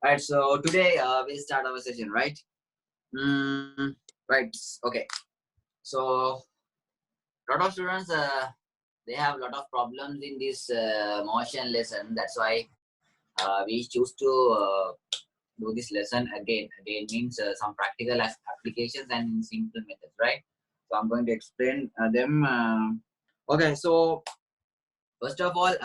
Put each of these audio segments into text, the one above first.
Right, so today we'll start our session, right? Right, okay. So, lot of students, they have a lot of problems in this motion lesson. That's why we choose to do this lesson again. Again means some practical applications and simple methods, right? So, I'm going to explain them. Okay, so first of all,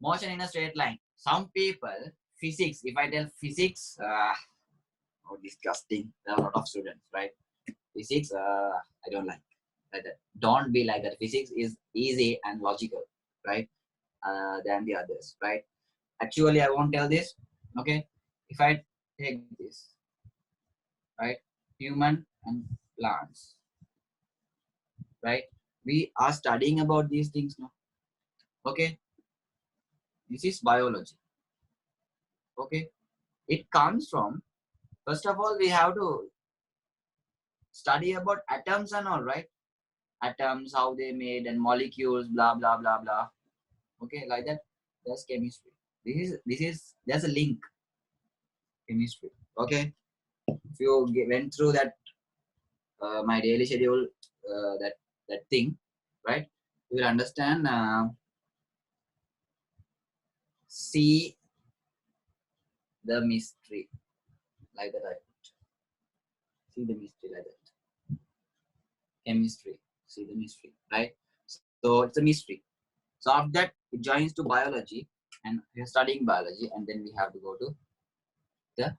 motion in a straight line. Some people, physics, if I tell physics, oh, disgusting. There are a lot of students, right? Physics, I don't like that. Don't be like that. Physics is easy and logical, right? Than the others, right? Actually, I won't tell this. Okay, if I take this, right, human and plants, right? We are studying about these things now. Okay, this is biology. Okay, it comes from, first of all, we have to study about atoms and all, right? Atoms, how they made, and molecules, blah blah blah blah. Okay, like that. That's chemistry. This is there's a link. Chemistry. Okay, if you went through that my daily schedule, that thing, right? You will understand. See the mystery, like that. I see the mystery like that. Chemistry. See the mystery, right? So it's a mystery. So after that, it joins to biology, and we're studying biology, and then we have to go to the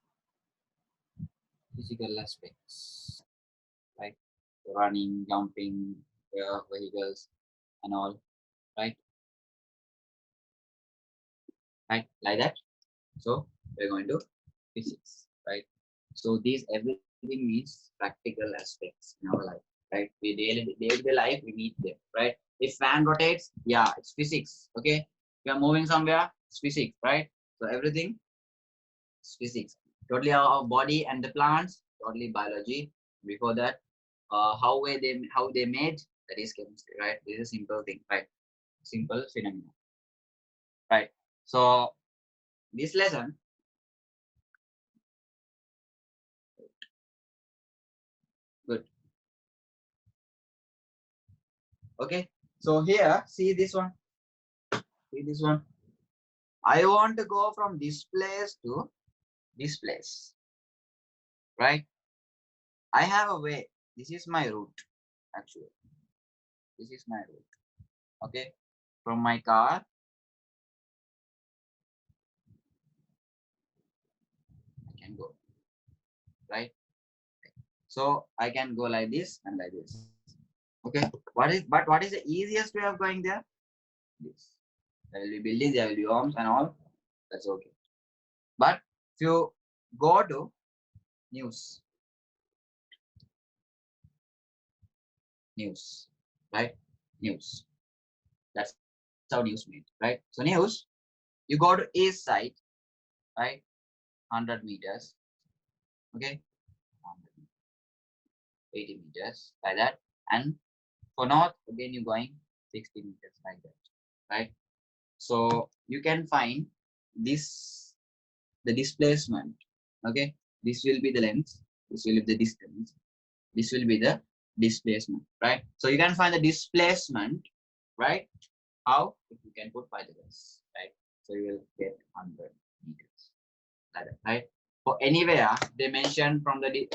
physical aspects, right? Running, jumping, vehicles, and all, right? Right, like that. So we're going to physics, right? So these everything means practical aspects in our life, right? We day-to-day life we meet them, right? If fan rotates, yeah, it's physics. Okay, we are moving somewhere, it's physics, right? So everything is physics. Totally our body and the plants, totally biology. Before that, how they made, that is chemistry, right? This is a simple thing, right? Simple phenomenon, right? So this lesson, good. Okay, so here, see this one. See this one. I want to go from this place to this place, right? I have a way. This is my route, actually. This is my route. Okay, from my car, I can go, right? So I can go like this and like this. Okay, what is the easiest way of going there? This. There will be buildings, there will be homes and all. That's okay. But if you go to news, news, right? News. That's how news made, right? So news, you go to east side, right? 100 meters, okay? 80 meters, like that. And for north, again, you're going 60 meters, like that, right? So you can find this, the displacement, okay? This will be the length, this will be the distance, this will be the displacement, right? So you can find the displacement, right? How? If you can put particles, right? So you will get 100 meters, like that, right? For anywhere they mention from the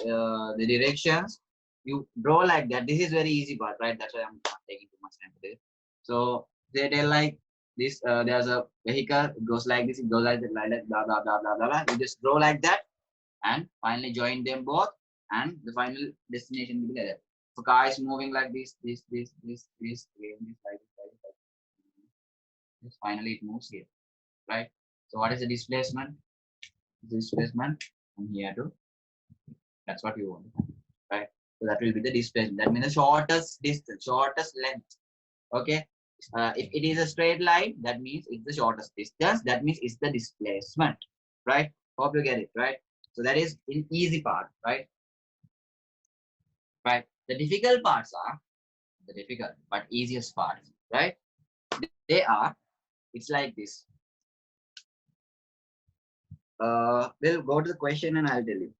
directions, you draw like that. This is very easy part, right? That's why I'm not taking too much time for this. So they tell like this, there's a vehicle, it goes like this, it goes like that, blah blah blah blah blah blah. You just draw like that and finally join them both, and the final destination will be like that. So car is moving like this, like this. Yes, finally it moves here, right? So what is the displacement? Displacement from here to, that's what you want, right? So that will be the displacement. That means the shortest distance, shortest length. Okay. If it is a straight line, that means it's the shortest distance. That means it's the displacement, right? Hope you get it, right? So that is in easy part, right? Right. The difficult parts are the difficult but easiest parts, right? They are, it's like this. we'll go to the question and I'll tell you.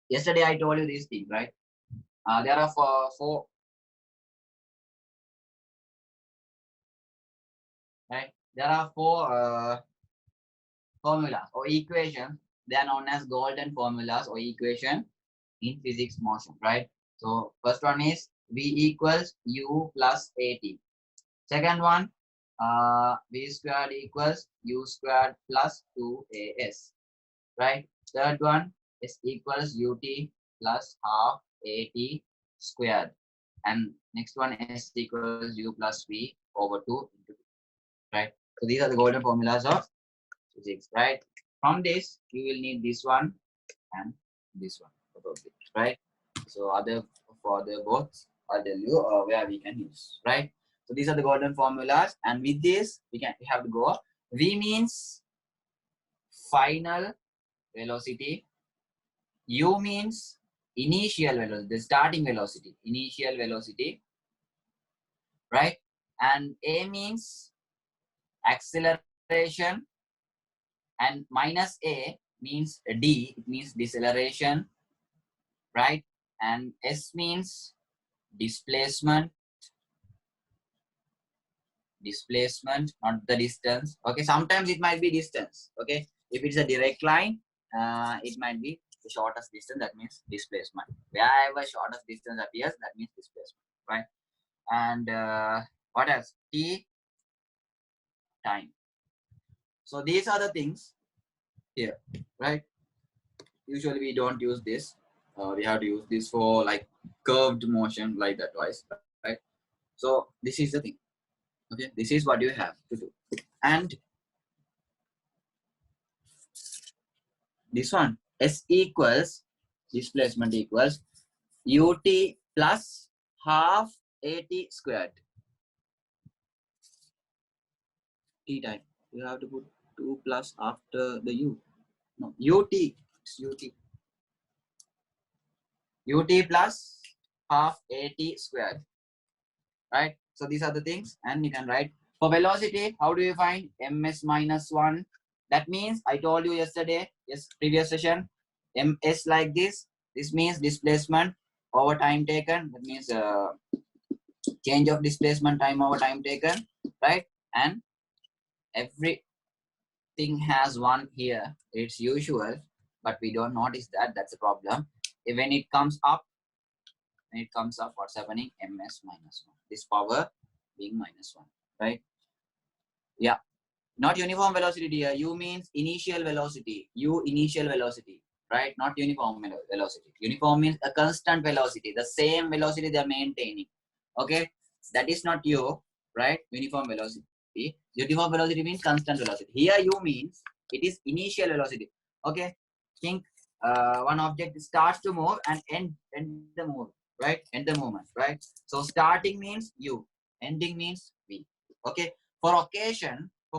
Yesterday I told you these things, right? There are four, right? There are four formulas or equations. They are known as golden formulas or equation in physics motion, right? So first one is V equals U plus AT. Second one, V squared equals U squared plus 2AS, right? Third one is equals UT plus half AT squared. And next one is equals U plus V over 2 into 2, right? So these are the golden formulas of physics, right? From this, you will need this one and this one, right? So other for the both, I'll tell you where we can use, right? So these are the golden formulas, and with this, we have to go. V means final velocity. U means initial velocity, the starting velocity, initial velocity, right? And A means acceleration, and minus A means D, it means deceleration, right? And S means displacement, not the distance. Okay, sometimes it might be distance. Okay, if it's a direct line, it might be the shortest distance, that means displacement. Wherever shortest distance appears, that means displacement, right? And what else? T, time. So these are the things here, right? Usually we don't use this. We have to use this for like curved motion like that twice, right? So this is the thing. Okay, this is what you have to do. And this one, S equals displacement equals UT plus half AT squared. T time. You have to put 2 plus after the U. No, UT. It's UT. UT plus half AT squared. Right? So these are the things, and you can write. For velocity, how do you find ms minus 1? That means I told you yesterday, yes, previous session, ms like this. This means displacement over time taken. That means change of displacement time over time taken, right? And everything has one here. It's usual, but we don't notice that. That's a problem. When it comes up, what's happening? ms minus 1. This power being minus 1, right? Yeah. Not uniform velocity, dear. U means initial velocity. U initial velocity, right? Not uniform velocity. Uniform means a constant velocity, the same velocity they're maintaining. Okay, that is not U, right? Uniform velocity. Uniform velocity means constant velocity. Here U means it is initial velocity. Okay, think one object starts to move and end the move, right? End the movement, right? So starting means U, ending means V. Okay, for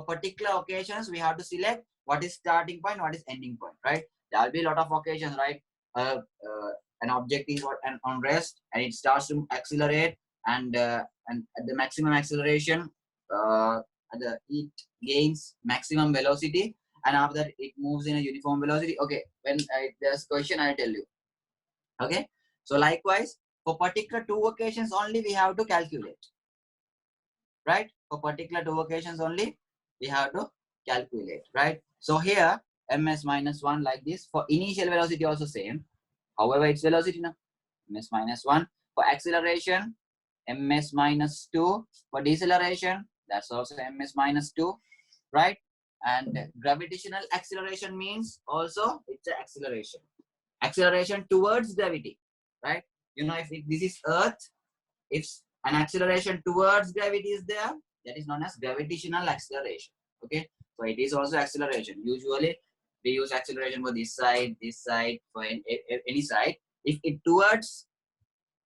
particular occasions, we have to select what is starting point, what is ending point, right? There will be a lot of occasions, right? An object is on rest and it starts to accelerate, and at the maximum acceleration, it gains maximum velocity, and after that it moves in a uniform velocity. Okay, when there's question, I'll tell you. Okay, so likewise, for particular two occasions only, we have to calculate, right? For particular two occasions only, we have to calculate, right? So here, ms minus 1 like this. For initial velocity also same. However, it's velocity now. Ms minus 1. For acceleration, ms minus 2. For deceleration, that's also ms minus 2, right? And gravitational acceleration means also it's an acceleration. Acceleration towards gravity, right? You know, if this is Earth, if an acceleration towards gravity is there, that is known as gravitational acceleration. Okay, so it is also acceleration. Usually we use acceleration for this side, for any side. If it towards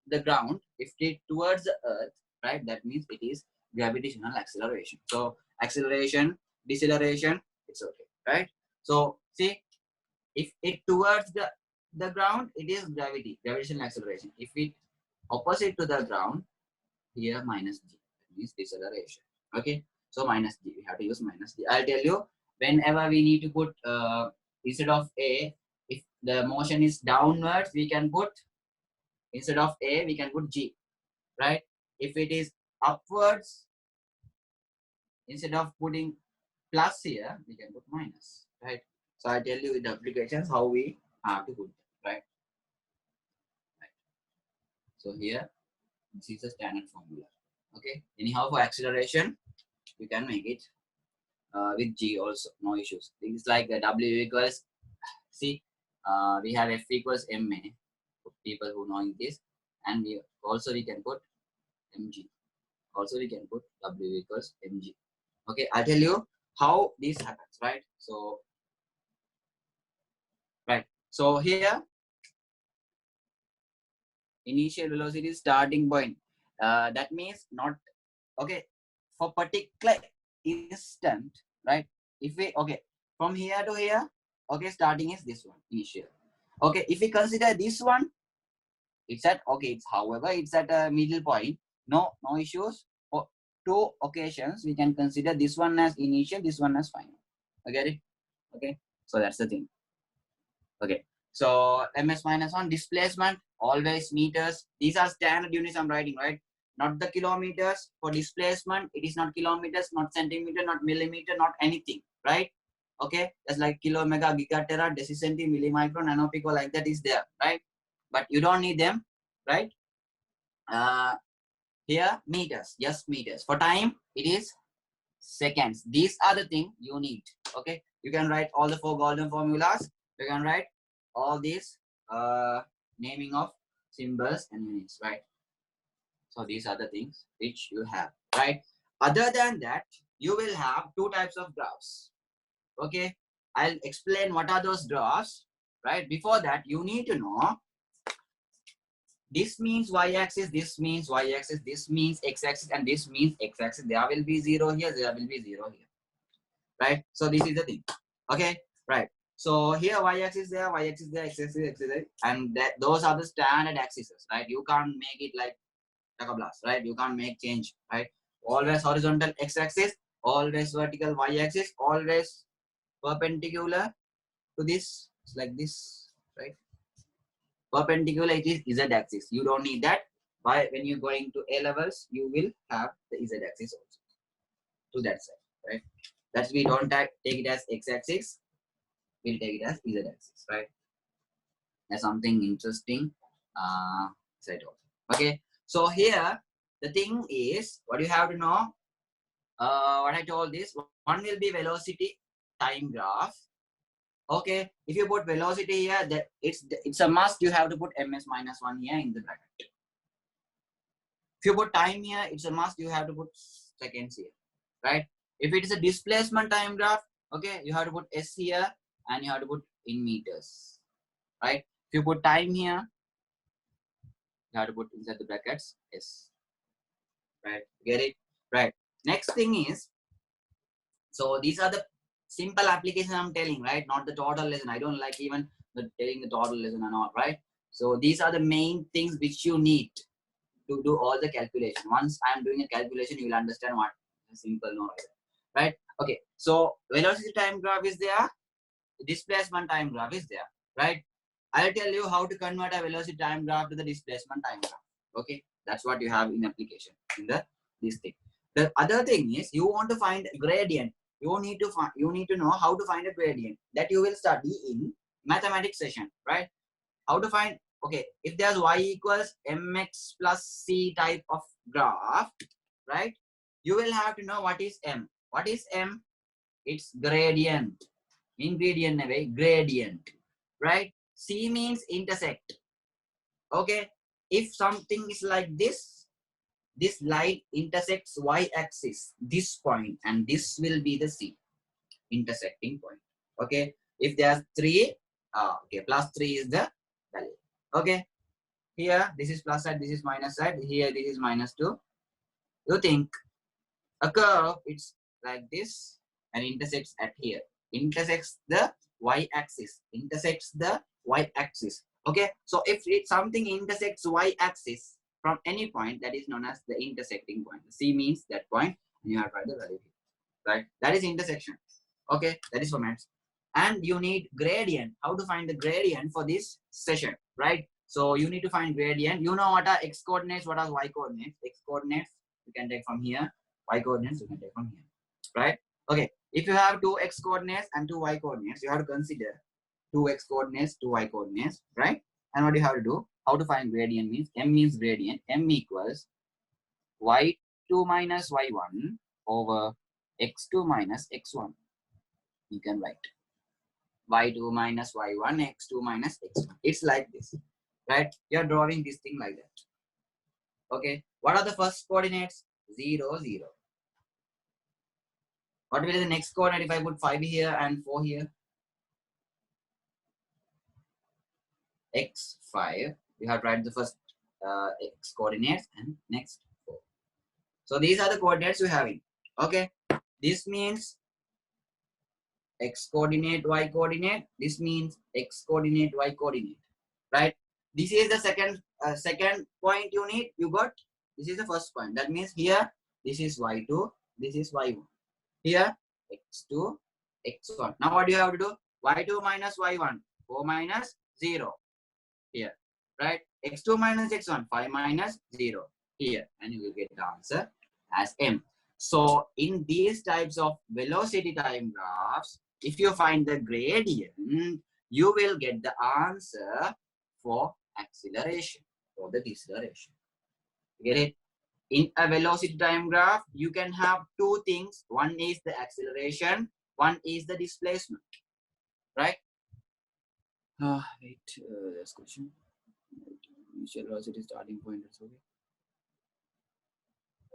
the ground, if it towards the earth, right, that means it is gravitational acceleration. So acceleration, deceleration, it's okay, right? So see, if it towards the ground, it is gravitational acceleration. If it opposite to the ground, here minus g, that means deceleration. Okay, so minus g, we have to use minus g. I'll tell you whenever we need to put instead of A, if the motion is downwards, we can put instead of A, we can put G, right? If it is upwards, instead of putting plus here, we can put minus, right? So I tell you in the applications how we have to put them, right? So here, this is a standard formula. Okay. Anyhow, for acceleration, you can make it with G also, no issues. Things like W equals, see, we have F equals MA for people who knowing this, and we can put mg. Also we can put W equals mg. Okay, I'll tell you how this happens, right? So here initial velocity is starting point. That means not okay for particular instant, right? If we from here to here, okay, starting is this one initial. Okay, if we consider this one, it's at however it's at a middle point. No issues. For two occasions, we can consider this one as initial, this one as final. Okay, okay. So that's the thing. Okay. So ms minus 1 displacement always meters. These are standard units I'm writing, right? Not the kilometers. For displacement, it is not kilometers, not centimeter, not millimeter, not anything, right? Okay, that's like kilo, mega, gigatera, decicenti, millimicro, nanopico, like that is there, right? But you don't need them, right? Here meters, just meters. For time, it is seconds. These are the thing you need. Okay, you can write all the 4 golden formulas. You can write all these naming of symbols and units, right? So these are the things which you have, right? Other than that, you will have 2 types of graphs. Okay, I'll explain what are those graphs, right? Before that, you need to know this means y-axis, this means y-axis, this means x-axis, and this means x-axis. There will be 0 here, there will be 0 here, right? So this is the thing. Okay, right. So here y-axis there, y-axis there, x-axis, x-axis, and those are the standard axes, right? You can't make it like blast, right? You can't make change, right? Always horizontal x-axis, always vertical y-axis, always perpendicular to this, it's like this, right? Perpendicular, it is z-axis. You don't need that. Why? When you're going to A levels, you will have the z-axis also to that side, right? That's we don't take it as x-axis. We'll take it as z-axis, right? That's something interesting. Side also. Okay. So here the thing is, what you have to know. What I told this one will be velocity time graph. Okay, if you put velocity here, that it's a must. You have to put ms minus 1 here in the bracket. If you put time here, it's a must. You have to put seconds here, right? If it is a displacement time graph, okay, you have to put s here and you have to put in meters, right? If you put time here, you have to put inside the brackets s, right? Get it? Right. Next thing is, so these are the simple application I'm telling, right? Not the total lesson. I don't like even telling the total lesson and all, right? So these are the main things which you need to do all the calculation. Once I'm doing a calculation, you will understand what simple knowledge, right? Okay. So velocity time graph is there. Displacement time graph is there, right? I'll tell you how to convert a velocity time graph to the displacement time graph. Okay. That's what you have in application in this thing. The other thing is you want to find gradient. You need to know how to find a gradient that you will study in mathematics session, right? How to find, okay, if there's y equals mx plus c type of graph, right? You will have to know what is m. What is m? It's gradient. Ingredient away, gradient, right? C means intersect. Okay, if something is like this line intersects y-axis, this point, and this will be the C, intersecting point. Okay, if there's 3, okay, plus 3 is the value. Okay, here this is plus side, this is minus side, here this is minus 2. You think a curve, it's like this and intersects at here, intersects the y-axis, intersects the y-axis. Okay, so if something intersects y-axis from any point, that is known as the intersecting point. C means that point, and you have to write the value here, right? That is intersection. Okay, that is for maths. And you need gradient. How to find the gradient for this session, right? So you need to find gradient. You know what are x coordinates, what are y coordinates? X coordinates you can take from here. Y coordinates you can take from here, right? Okay, if you have two x coordinates and two y coordinates, you have to consider two x coordinates, two y coordinates, right? And what you have to do, how to find gradient means, m means gradient, m equals y2 minus y1 over x2 minus x1. You can write y2 minus y1, x2 minus x1. It's like this, right? You're drawing this thing like that. Okay, what are the first coordinates? 0, 0. What will be the next coordinate if I put 5 here and 4 here? X, 5. You have to write the first x coordinates and next 4. So these are the coordinates you're having. Okay, this means x coordinate, y coordinate. This means x coordinate, y coordinate, right? This is the second point you need. You got, this is the first point. That means here, this is y2, this is y1. Here, x2, x1. Now what do you have to do? y2 minus y1, 4 minus 0 here, right? x2 minus x1, 5 minus 0 here, and you will get the answer as m. So in these types of velocity time graphs, if you find the gradient, you will get the answer for acceleration or the deceleration. Get it? In a velocity time graph, you can have two things. One is the acceleration, one is the displacement, right? Wait, this question. Initial velocity starting point. That's okay.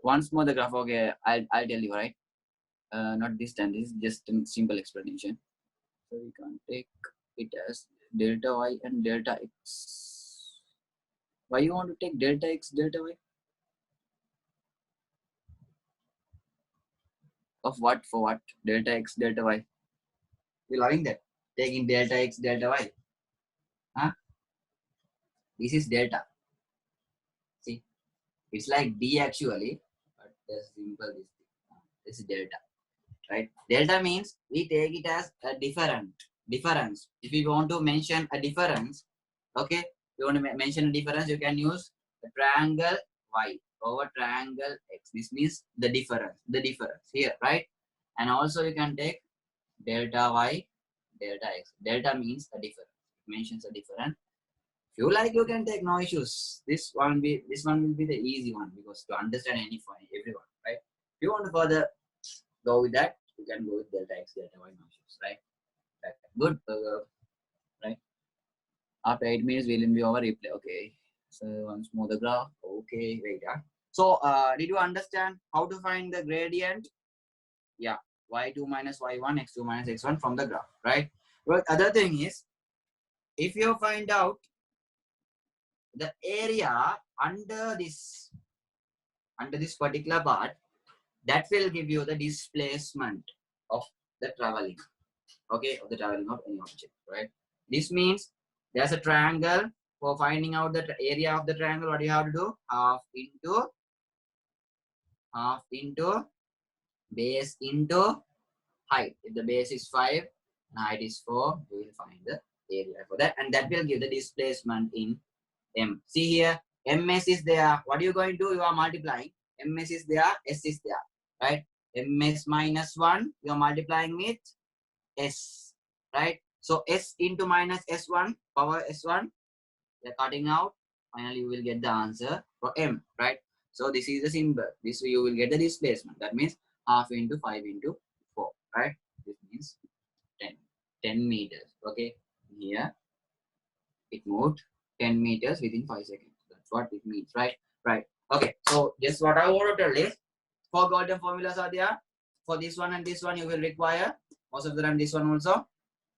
Once more the graph. Okay, I'll tell you, right? Not this time. This is just a simple explanation. So we can take it as delta y and delta x. Why you want to take delta x, delta y? Of what? For what? Delta x, delta y. You're loving that? Taking delta x, delta y. Huh? This is delta. See, it's like d actually, but that's simple. This is delta, right? Delta means we take it as a difference. If you want to mention a difference, okay, you want to mention a difference, you can use the triangle y over triangle x. This means the difference here, right? And also you can take delta y, delta x. Delta means a difference. It mentions a difference. If you like, you can take, no issues. This one will be the easy one because to understand everyone, right? If you want to further go with that, you can go with delta x, delta y, no issues, right? Good. Right. After 8 minutes, we'll be over replay. Okay. So once more the graph. Okay. Wait. So did you understand how to find the gradient? Yeah. y2 minus y1, x2 minus x1 from the graph, right? But other thing is, if you find out the area under this particular part, that will give you the displacement of the traveling. Okay, of the traveling of any object, right? This means there's a triangle. For finding out the area of the triangle, what do you have to do? Half into base into height. If the base is 5 and height is 4, we will find the area for that, and that will give the displacement in m. See here, ms is there. What are you going to do? You are multiplying. Ms is there, s is there, right? Ms minus 1, you are multiplying with s, right? So s into minus s1, power s1, they're cutting out. Finally, you will get the answer for m, right? So this is the symbol. This way you will get the displacement. That means half into 5 into 4, right? This means 10 meters. Okay, here it moved 10 meters within 5 seconds. That's what it means, right? Right. Okay, so just what I want to tell is, 4 golden formulas are there. For this one and this one, you will require most of the time this one also,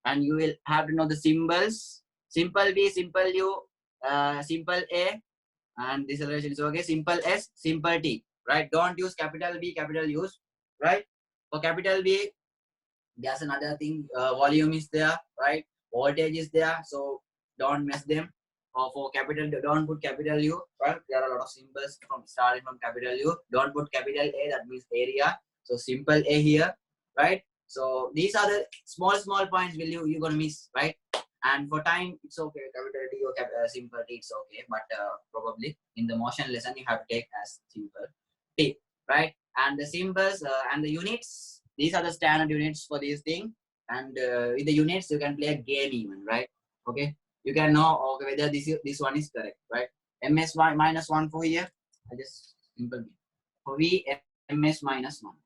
and you will have to know the symbols. Simple B, simple U, simple A, and deceleration is okay. Simple S, simple T, right? Don't use capital B, capital U's, right? For capital B, there's another thing, volume is there, right? Voltage is there, so don't mess them. Or for capital, don't put capital U, right? There are a lot of symbols from starting from capital U. Don't put capital A, that means area. So simple A here, right? So these are the small points will you're gonna miss, right? And for time, it's okay. Capital T or simple T, it's okay. But probably in the motion lesson, you have to take as simple T, right? And the symbols and the units, these are the standard units for this thing. And with the units, you can play a game even, right? Okay, you can know okay, whether this one is correct, right? MS1 -1 for here. I just simple game. For V, MS -1.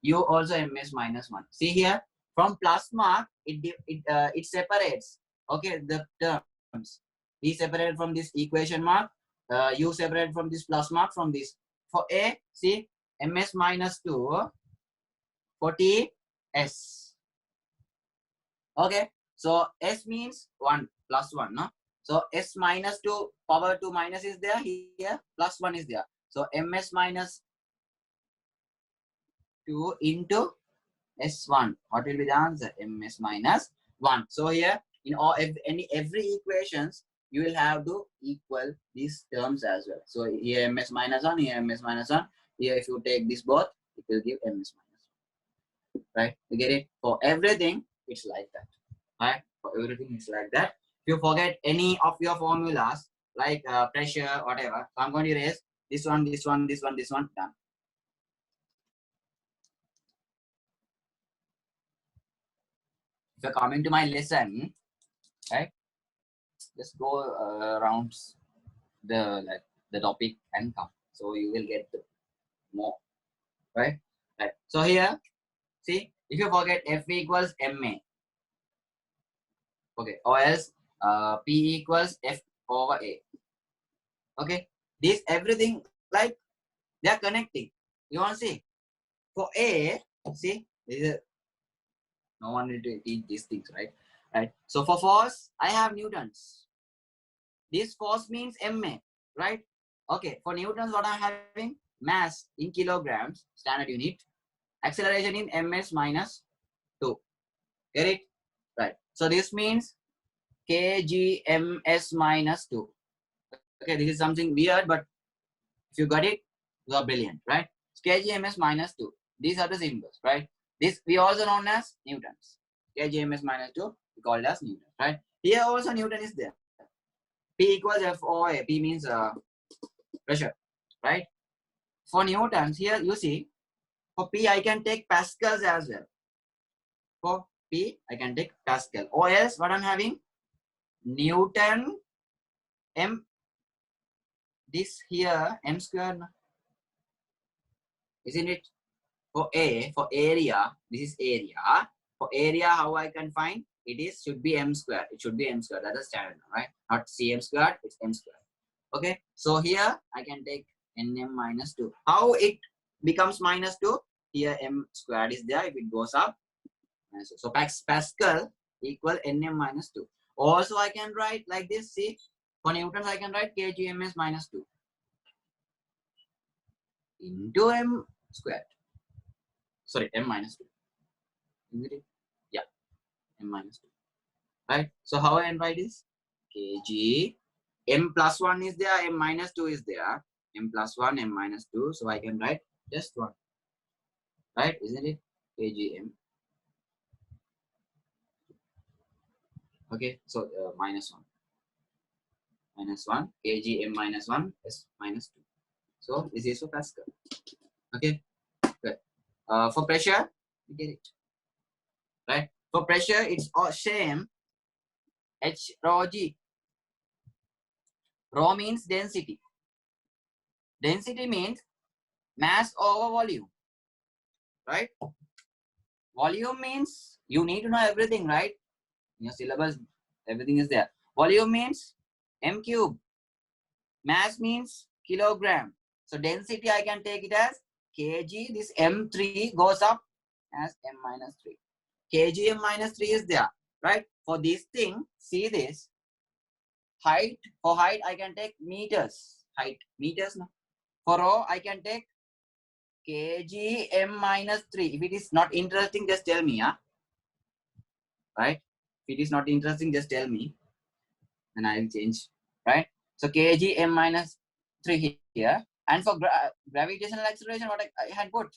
U also MS -1. See here, from plus mark, it separates. Okay, the terms. V separated from this equation mark. U separated from this plus mark from this. For A, see, MS -2. For T, S. Okay, so S means 1 plus 1, no? So S -2 power 2 minus is there here, plus 1 is there. So MS -2 into S1. What will be the answer? MS -1. So here in all every equations you will have to equal these terms as well. So here MS -1, here MS -1. Here if you take this both, it will give MS -1. Right? You get it? For everything, it's like that. Right? For everything, it's like that. If you forget any of your formulas like pressure, whatever, so I'm going to erase this one, this one, this one, this one. Done. If you're coming to my lesson, right? Just go around the topic and come. So you will get more, right? Right. So here, see, if you forget F equals MA, okay, or else P equals F over A. Okay, this everything like they are connecting. You want to see? For A, see, this is no one need to teach these things, right? Right. So for force, I have newtons. This force means MA, right? Okay, for newtons, what I'm having? Mass in kilograms, standard unit. Acceleration in ms -2. Get it? Right. So this means kgms -2. Okay, this is something weird, but if you got it, you are brilliant, right? kgms -2. These are the symbols, right? This we also known as newtons. kgms -2, we call it as newton, right? Here also Newton is there. P equals F over A. P means pressure, right? For newtons, here you see, for P I can take pascals as well. For P I can take Pascal. Or else what I'm having? Newton M. This here M squared, isn't it? For A, for area, this is area. For area, how I can find? It is should be M squared. It should be M squared. That's the standard, right? Not CM squared, it's M squared. Okay, so here I can take NM -2. How it becomes -2? Here M squared is there. If it goes up, so Pascal equal Nm -2. Also I can write like this. See, for newtons I can write kgms -2 into M squared. Sorry, M -2. Isn't it? Yeah, M -2. Right. So how I can write this? Kg M +1 is there, M -2 is there. M +1, M -2. So I can write just one. Right? Isn't it? Kgm. Okay. So -1. -1 kgm -1 s -2. So this is for Pascal. Okay, good. For pressure, you get it, right? For pressure, it's all same. H rho g. Rho means density. Density means mass over volume, right? Volume means you need to know everything, right? In your syllabus, everything is there. Volume means m cube. Mass means kilogram. So density, I can take it as kg. This m3 goes up as m -3. kgm -3 is there, right? For this thing, see this. Height, for height, I can take meters. Height, meters. No? For rho, I can take kgm -3. If it is not interesting, just tell me, huh? Right? If it is not interesting, just tell me. And I will change, right? So kgm -3 here. And for gravitational acceleration, what I had put?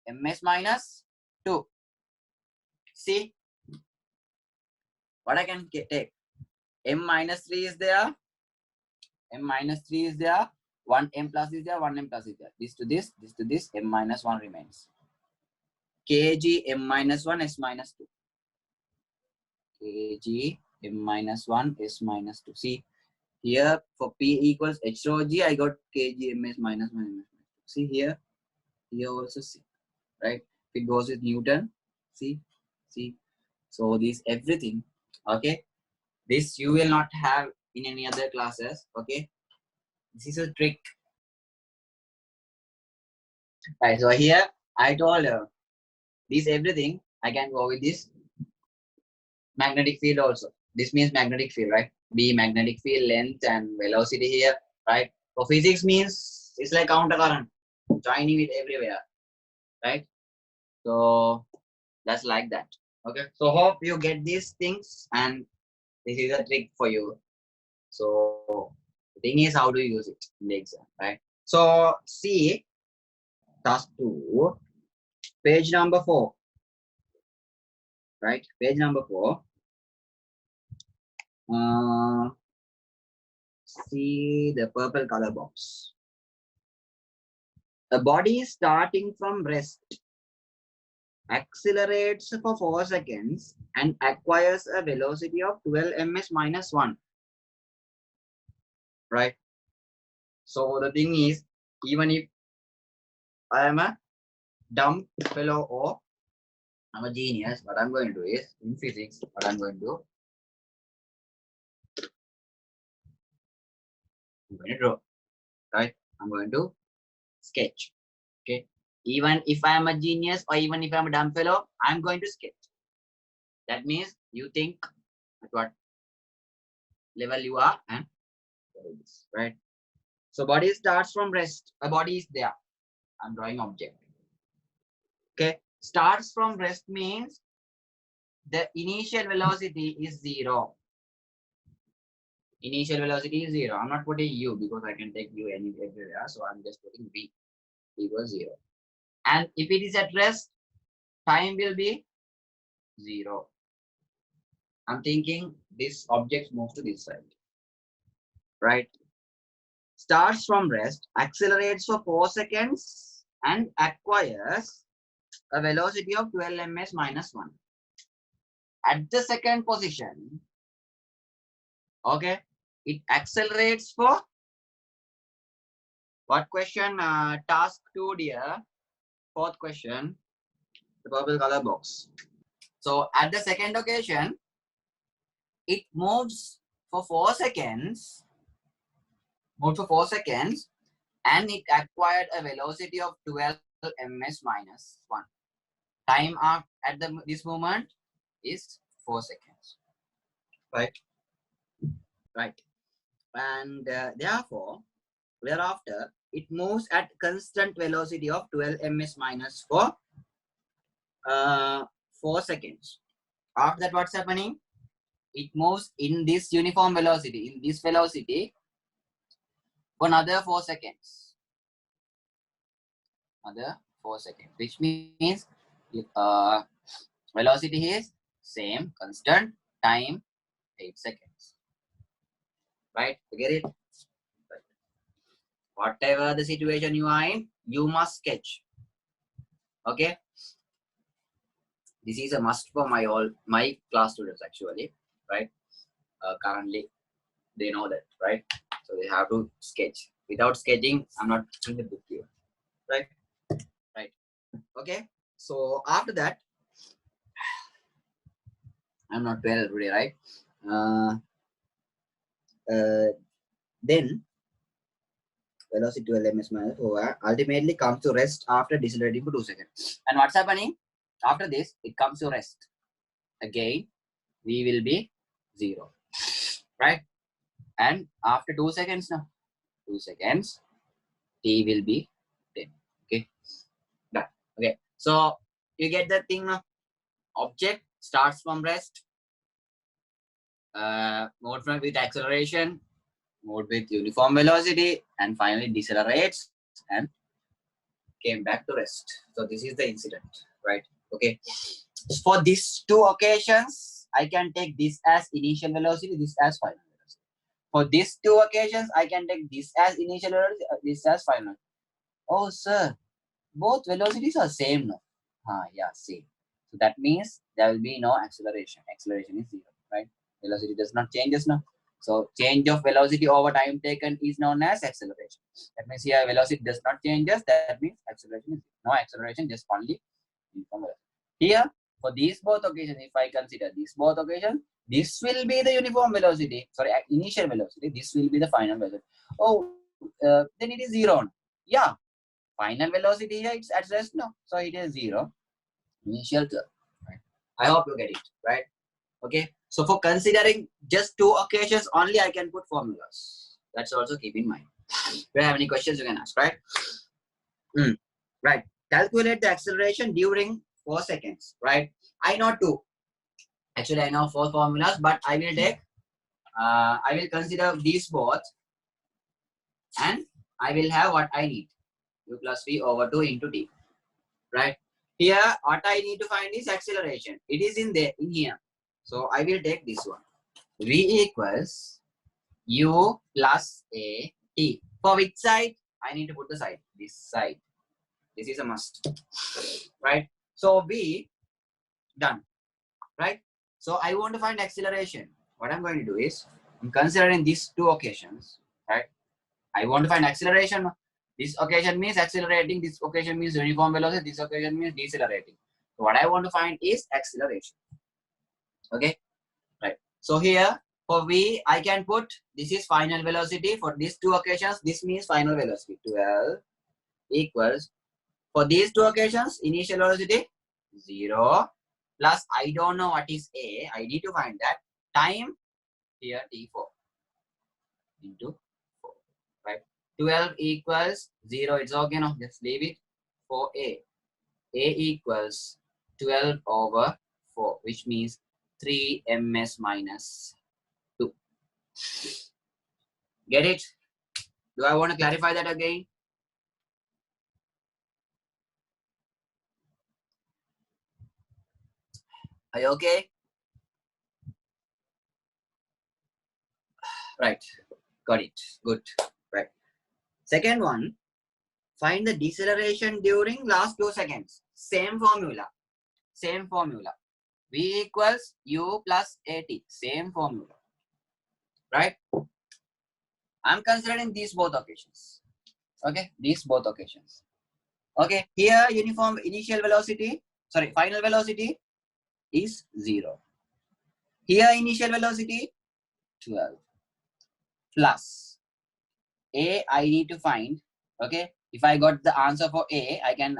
ms -2. See what I can take. M minus 3 is there. M minus 3 is there. 1 M plus is there. 1 M plus is there. This to this to this. M minus 1 remains. Kg M minus 1 S minus 2. Kg M minus 1 S minus 2. See here for P equals H rho G, I got Kg MS minus 1 MS. See here also see, right? If it goes with Newton, see. So this everything, okay? This you will not have in any other classes, okay? This is a trick. Right, so here I told this everything, I can go with this magnetic field also. This means magnetic field, right? B magnetic field, length and velocity here, right? So physics means it's like counter current, joining it everywhere, right? So that's like that. Okay, so hope you get these things, and this is a trick for you. So the thing is, how do you use it in the exam, right? So see task 2, page number 4, right? Page number 4. See the purple color box. A body starting from rest accelerates for 4 seconds and acquires a velocity of 12 ms minus 1, right? So the thing is, even if I am a dumb fellow or I'm a genius, what I'm going to do is, in physics, what I'm going to do, I'm going to draw, right? I'm going to sketch, okay? Even if I am a genius or even if I'm a dumb fellow, I'm going to sketch. That means you think at what level you are and right? So body starts from rest. A body is there. I'm drawing object. Okay. Starts from rest means the initial velocity is 0. Initial velocity is 0. I'm not putting u because I can take u everywhere. So I'm just putting v equals 0. And if it is at rest, time will be 0. I'm thinking this object moves to this side. Right? Starts from rest, accelerates for 4 seconds and acquires a velocity of 12 ms minus 1. At the second position, okay, it accelerates for what question? Task 2, dear. 4th question, the purple color box. So at the second occasion, it moves for 4 seconds, and it acquired a velocity of 12 ms minus 1. Time at this moment is 4 seconds, right? Right. And therefore, thereafter, it moves at constant velocity of 12 ms minus 4 seconds. After that, what's happening? It moves in this uniform velocity, for another 4 seconds. Another 4 seconds, which means velocity is same, constant, time 8 seconds. Right? You get it? Right. Whatever the situation you are in, you must sketch. Okay? This is a must for my class students actually, right? Currently, they know that, right? So they have to sketch. Without sketching, I'm not in the book here, right? Right. Okay. So after that, I'm not well today, right? Then velocity 12 ms minus 4 ultimately comes to rest after decelerating for 2 seconds. And what's happening? After this, it comes to rest. Again, V will be 0, right? And after 2 seconds now, 2 seconds, T will be 10. Okay, done. Okay, so you get the thing now. Object starts from rest, mode with acceleration, mode with uniform velocity, and finally decelerates and came back to rest. So this is the incident, right? Okay. For these two occasions, I can take this as initial velocity, this as final velocity. For these two occasions, I can take this as initial velocity, this as final. Oh, sir, both velocities are same, no? Yeah, same. So that means there will be no acceleration. Acceleration is 0, right? Velocity does not changes, no? So change of velocity over time taken is known as acceleration. That means here velocity does not changes. That means acceleration is 0. No acceleration, just only uniform velocity. Here, for these both occasions, if I consider these both occasions, this will be the uniform velocity. Sorry, initial velocity. This will be the final velocity. Oh, then it is 0. Yeah. Final velocity here, it's at rest, no? So it is 0. Initial curve. Right? I hope you get it, right? Okay. So for considering just two occasions only, I can put formulas. That's also keep in mind. If you have any questions, you can ask, right? Right. Calculate the acceleration during 4 seconds, right? I know 2. Actually, I know 4 formulas, but I will take, I will consider these both and I will have what I need. U plus V over 2 into T, right? Here, what I need to find is acceleration. It is in here. So I will take this one. V equals U plus A T. For which side? I need to put the side. This side. This is a must, right? So V done, right? So I want to find acceleration. What I'm going to do is, I'm considering these two occasions, right? I want to find acceleration. This occasion means accelerating. This occasion means uniform velocity. This occasion means decelerating. So what I want to find is acceleration. Okay, right. So here for V, I can put this is final velocity for these two occasions. This means final velocity 12 equals for these two occasions initial velocity 0 plus I don't know what is A. I need to find that time here T4 into 4, right? 12 equals 0. It's okay, no? Just leave it for A. A equals 12 over 4, which means 3 ms minus 2. Get it? Do I want to clarify that again? Are you okay? Right. Got it. Good. Right. Second one, find the deceleration during last 2 seconds. Same formula. Same formula. V equals U plus AT. Same formula. Right? I'm considering these both occasions. Okay? These both occasions. Okay? Here, uniform initial velocity, sorry, final velocity is 0. Here, initial velocity 12 plus A I need to find. Okay? If I got the answer for A, I can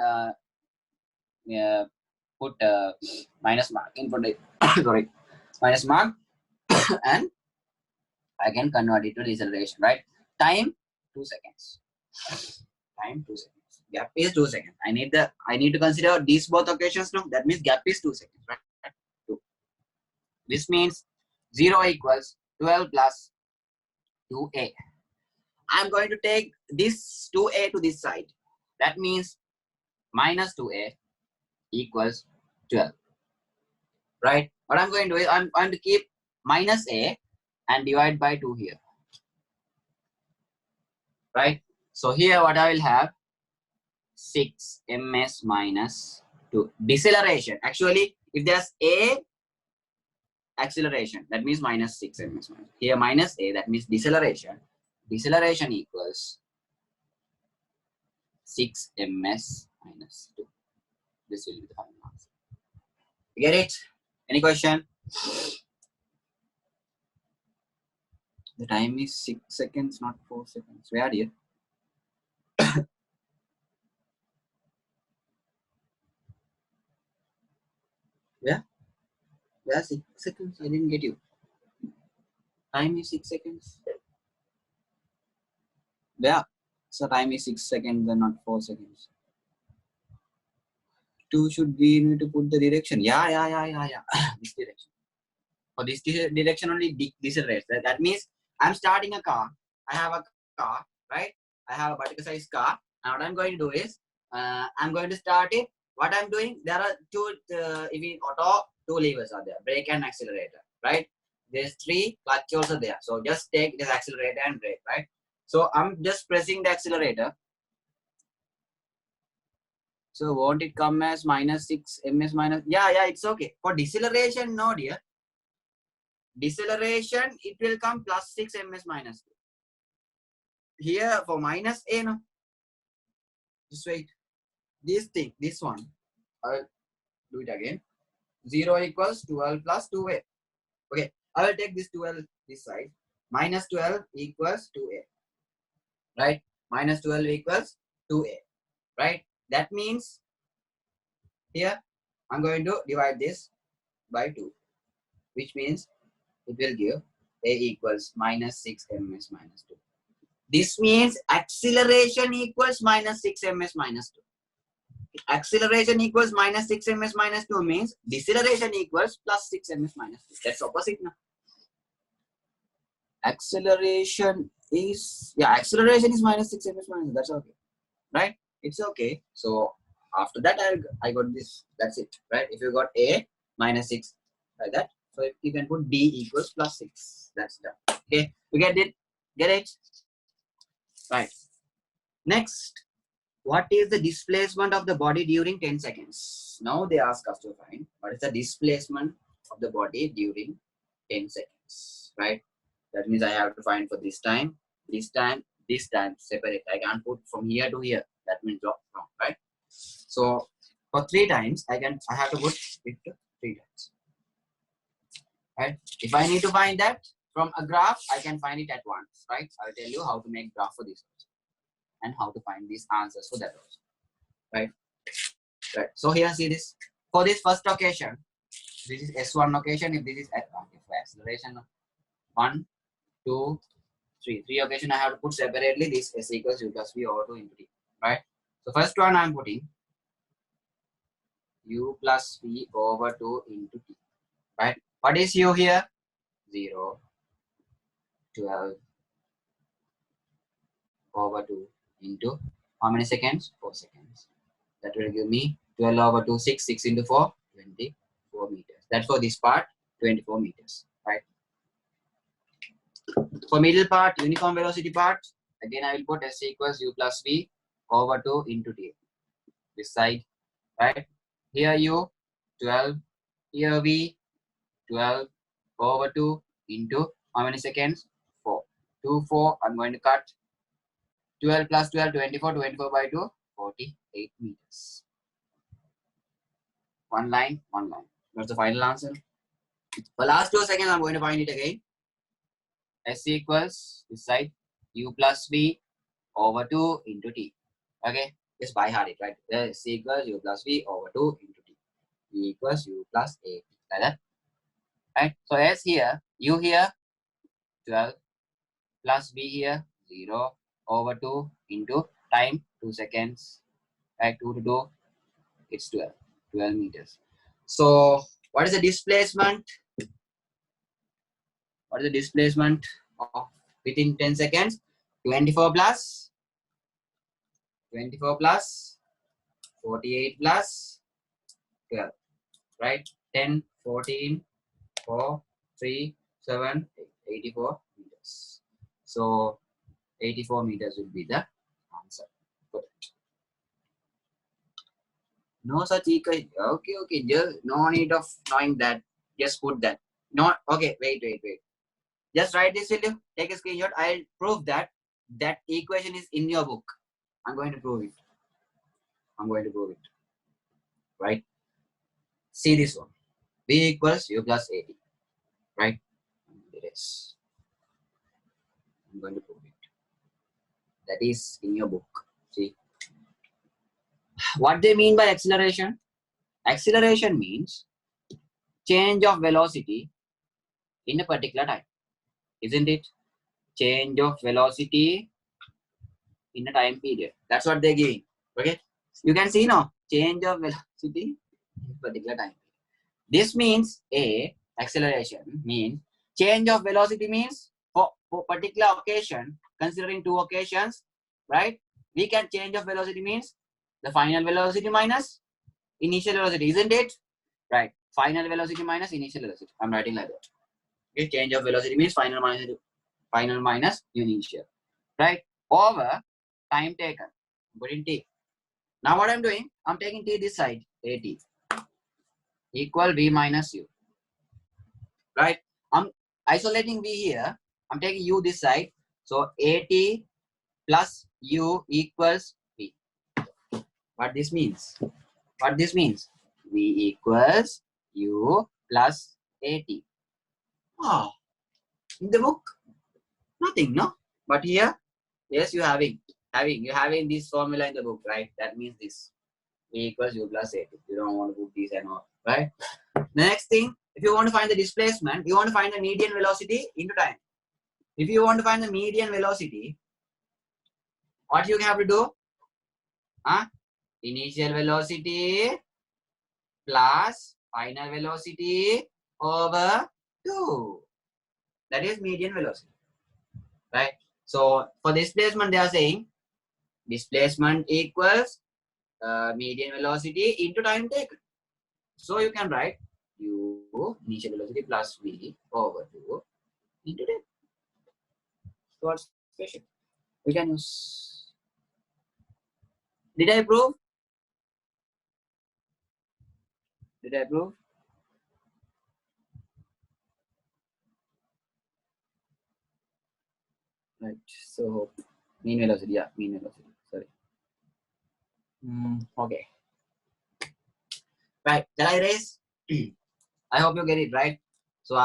put minus mark in front of sorry, minus mark and I can convert it to deceleration, right? Time 2 seconds. Time 2 seconds. Gap is 2 seconds. I need to consider these both occasions. No, that means gap is 2 seconds, right? 2. This means 0 equals 12 plus 2A. I'm going to take this 2A to this side. That means minus 2A equals 12. Right? What I'm going to do is I'm going to keep minus A and divide by 2 here. Right? So here what I will have 6 ms minus 2. Deceleration. Actually, if there's A acceleration, that means minus 6 ms minus. Here minus A, that means deceleration. Deceleration equals 6 ms minus 2. This will be the final answer. You get it? Any question? The time is 6 seconds, not 4 seconds. Where are you? Where? Where 6 seconds? I didn't get you. Time is 6 seconds. Where? So time is 6 seconds and not 4 seconds. 2 should be, you need to put the direction. Yeah. This direction. For this direction only decelerates. That means I'm starting a car. I have a car, right? I have a particular size car. And what I'm going to do is, I'm going to start it what I'm doing, there are in auto, two levers are there, brake and accelerator, right? There's three clutch also there. So just take this accelerator and brake, right? So I'm just pressing the accelerator. So won't it come as -6 ms minus? Yeah, it's okay. For deceleration, no dear. Deceleration, it will come +6 ms minus 2. Here for -a, no. Just wait. This thing, this one, I'll do it again. 0 equals 12 plus 2a. Okay, I will take this 12 this side. -12 equals 2a. Right? -12 equals 2a. Right? That means here I'm going to divide this by 2, which means it will give a equals -6 ms minus 2. This means acceleration equals -6 ms minus 2. Acceleration equals -6 ms minus 2 means deceleration equals +6 ms minus 2. That's opposite now. Acceleration is -6 ms minus 2. That's okay, right? It's okay. So after that I got this. That's it, right? If you got a -6 like that, so you can put d equals +6. That's done. Okay, you get it? Get it? Right. Next. What is the displacement of the body during 10 seconds? Now they ask us to find what is the displacement of the body during 10 seconds, right? That means I have to find for this time, separate. I can't put from here to here. That means drop wrong, right? So for 3 times, I have to put it to 3 times, right? If I need to find that from a graph, I can find it at once, right? I'll tell you how to make graph for this and how to find these answers for that also, right? Right. So here, see this. For this first occasion, this is S1 occasion. If this is acceleration, 1, 2, 3. 3 occasion I have to put separately. This S equals U plus V over 2 into T. Right. So first one I'm putting U plus V over 2 into T. Right. What is U here? 0, 12 over 2 into how many seconds? 4 seconds. That will give me 12 over 2, 6, 6 into 4, 24 meters. That's for this part, 24 meters, right? For middle part, uniform velocity part, again I will put S equals U plus V over 2 into T. This side, right? Here U, 12, here V, 12 over 2 into how many seconds? 4. 2, 4, I'm going to cut 12 plus 12, 24, 24 by 2, 48 meters. One line, one line. That's the final answer. For last 2 seconds, I'm going to find it again. S equals this side U plus V over 2 into T. Okay, just by heart it, right? S equals U plus V over 2 into T. V equals U plus A. Like that. Right? So S here, U here, 12 plus V here, 0 over 2 into time, 2 seconds. Right? 2 to 2, it's 12 meters. So what is the displacement? What is the displacement of within 10 seconds? 24 plus 48 plus 12, right? 10, 14, 4, 3, 7, 8, 84 meters. So 84 meters will be the answer for that. No such equation. Okay. Just no need of knowing that. Just put that. Not okay. Wait. Just write this, will you? Take a screenshot. I'll prove that that equation is in your book. I'm going to prove it. Right? See this one. V equals U plus AT. Right? It is. I'm going to prove it. That is in your book. See? What they mean by acceleration? Acceleration means change of velocity in a particular time. Isn't it? Change of velocity in a time period. That's what they're giving. Okay? You can see now. Change of velocity in a particular time. This means acceleration means change of velocity means for particular occasion, considering 2 occasions, right? We can change of velocity means the final velocity minus initial velocity, isn't it? Right. Final velocity minus initial velocity. I'm writing like that. Okay. Change of velocity means final minus initial. Right. Over time taken. Put in t. Now what I'm doing, I'm taking t this side, at equal v minus u. Right. I'm isolating v here. I'm taking u this side. So at plus u equals v. What this means? What this means? V equals u plus at. Oh, in the book, nothing, no? But here, yes, you having this formula in the book, right? That means this v equals u plus at. You don't want to put this and all, right? Next thing, if you want to find the displacement, you want to find the median velocity into time. If you want to find the median velocity, what you have to do? Initial velocity plus final velocity over 2. That is median velocity, right? So for displacement, they are saying displacement equals median velocity into time taken. So you can write u initial velocity plus v over 2 into time. So what's special? We can use. Did I prove? Did I prove? Right. So mean velocity, yeah, mean velocity. Sorry. Okay. Right. Shall I erase? I hope you get it right. So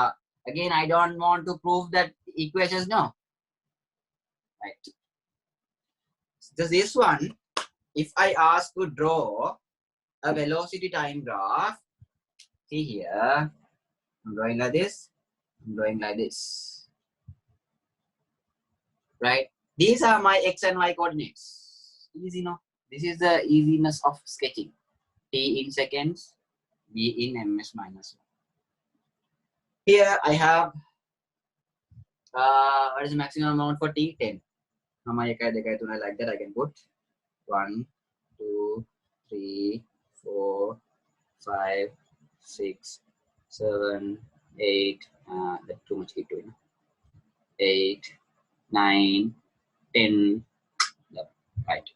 again, I don't want to prove that equations. No. Right. So this one, if I ask to draw a velocity time graph, see here, I'm drawing like this. I'm drawing like this. Right. These are my x and y coordinates. Easy, no? This is the easiness of sketching. T in seconds, v in ms minus 1. Here I have what is the maximum amount for t? 10. Like that I can put 1, 2, 3, 4, 5, 6, 7, 8. That's too much heat to 8, 9, 10. Right.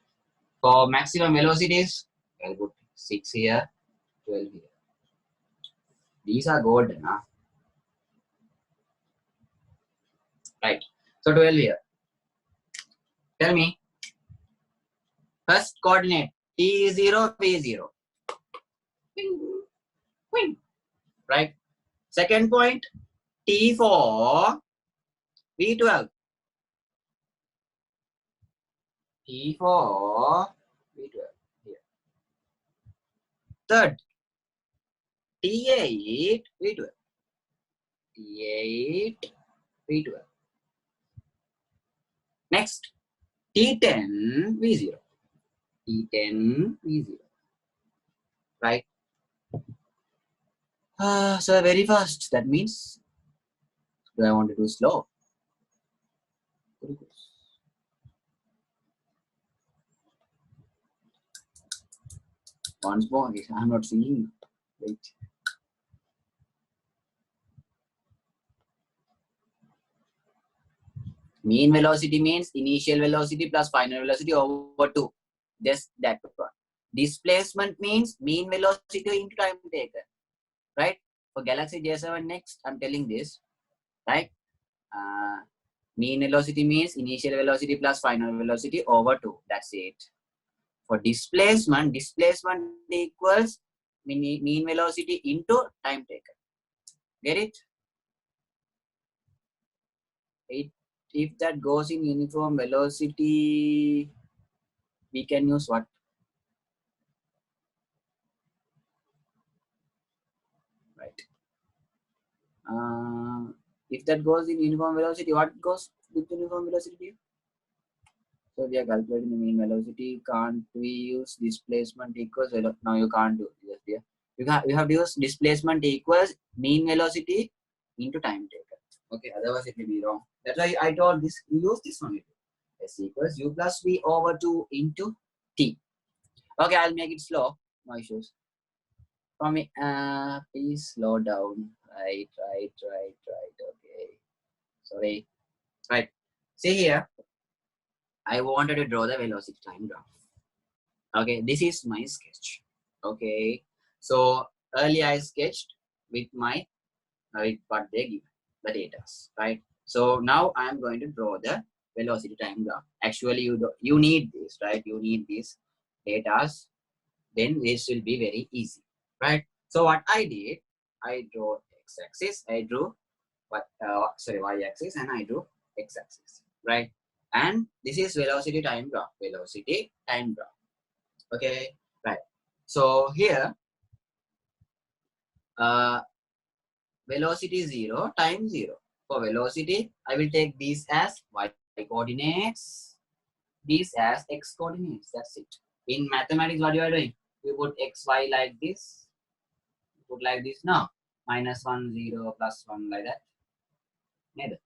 For maximum velocities, I'll put 6 here, 12 here. These are golden, huh? Right. So 12 here. Tell me. First coordinate T0, V0. Right. Second point T4, V12. T4, V12. Here. Third T8, V12. T8, V12. Next T10, V0. T10, V0. Right. So very fast. That means, do I want to do slow? Once more, I'm not seeing. Wait. Mean velocity means initial velocity plus final velocity over 2. Just that one. Displacement means mean velocity into time taken. Right? For Galaxy J7 next, I'm telling this. Right? Mean velocity means initial velocity plus final velocity over 2. That's it. For displacement equals mean velocity into time taken. Get it? If that goes in uniform velocity, we can use what? Right. If that goes in uniform velocity, what goes with uniform velocity? So we are calculating the mean velocity. Can't we use displacement equals velocity? No, you can't do this here. You have to use displacement equals mean velocity into time taken. Okay, otherwise it will be wrong. That's why I told this. Use this one. S equals u plus v over 2 into t. Okay, I'll make it slow. No issues. from me. Please slow down. Right. Okay. Sorry. Right. See here. I wanted to draw the velocity time graph. Okay. This is my sketch. Okay. So earlier I sketched with my with what they give the data. Right. So now I am going to draw the velocity time graph. Actually, you need this, right? You need these data. Then this will be very easy, right? So what I did, I drew x-axis, I drew y-axis, and I drew x-axis, right? And this is velocity time graph, okay, right? So here, uh, velocity 0, time 0. For velocity, I will take these as y coordinates, these as x coordinates. That's it. In mathematics, what you are doing? You put x, y like this, put like this now. -1, 0, +1 like that. Neither.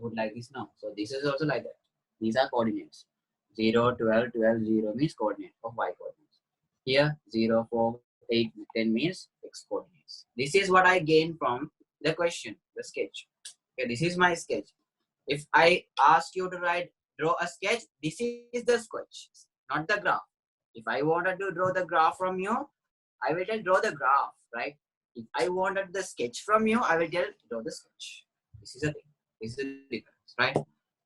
Put like this now. So this is also like that. These are coordinates. 0, 12, 12, 0 means coordinate of y coordinates. Here 0, 4, 8, 10 means x coordinates. This is what I gained from the question, the sketch. Okay, this is my sketch. If I ask you to draw a sketch, this is the sketch, not the graph. If I wanted to draw the graph from you, I will tell draw the graph, right? If I wanted the sketch from you, I will tell draw the sketch. This is a thing. This is the difference, right?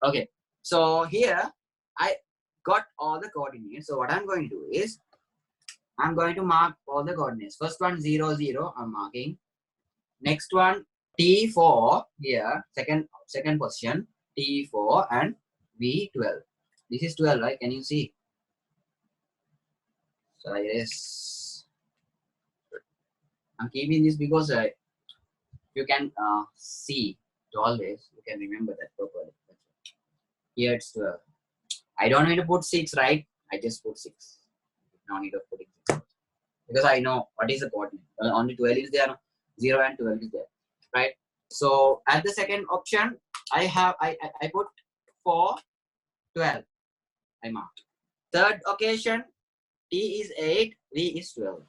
Okay. So here I got all the coordinates. So what I'm going to do is I'm going to mark all the coordinates. First one 0, 0. I'm marking. Next one T4 here. Second position T4 and V12. This is 12, right? Can you see? So yes. I'm keeping this because you can see it always. You can remember that properly. Here it's 12. I don't need to put 6, right? I just put 6. No need of putting 6. Because I know what is the coordinate. Only 12 is there. 0 and 12 is there. Right? So at the second option, I put 4, 12. I marked. Third occasion, T is 8, V is 12.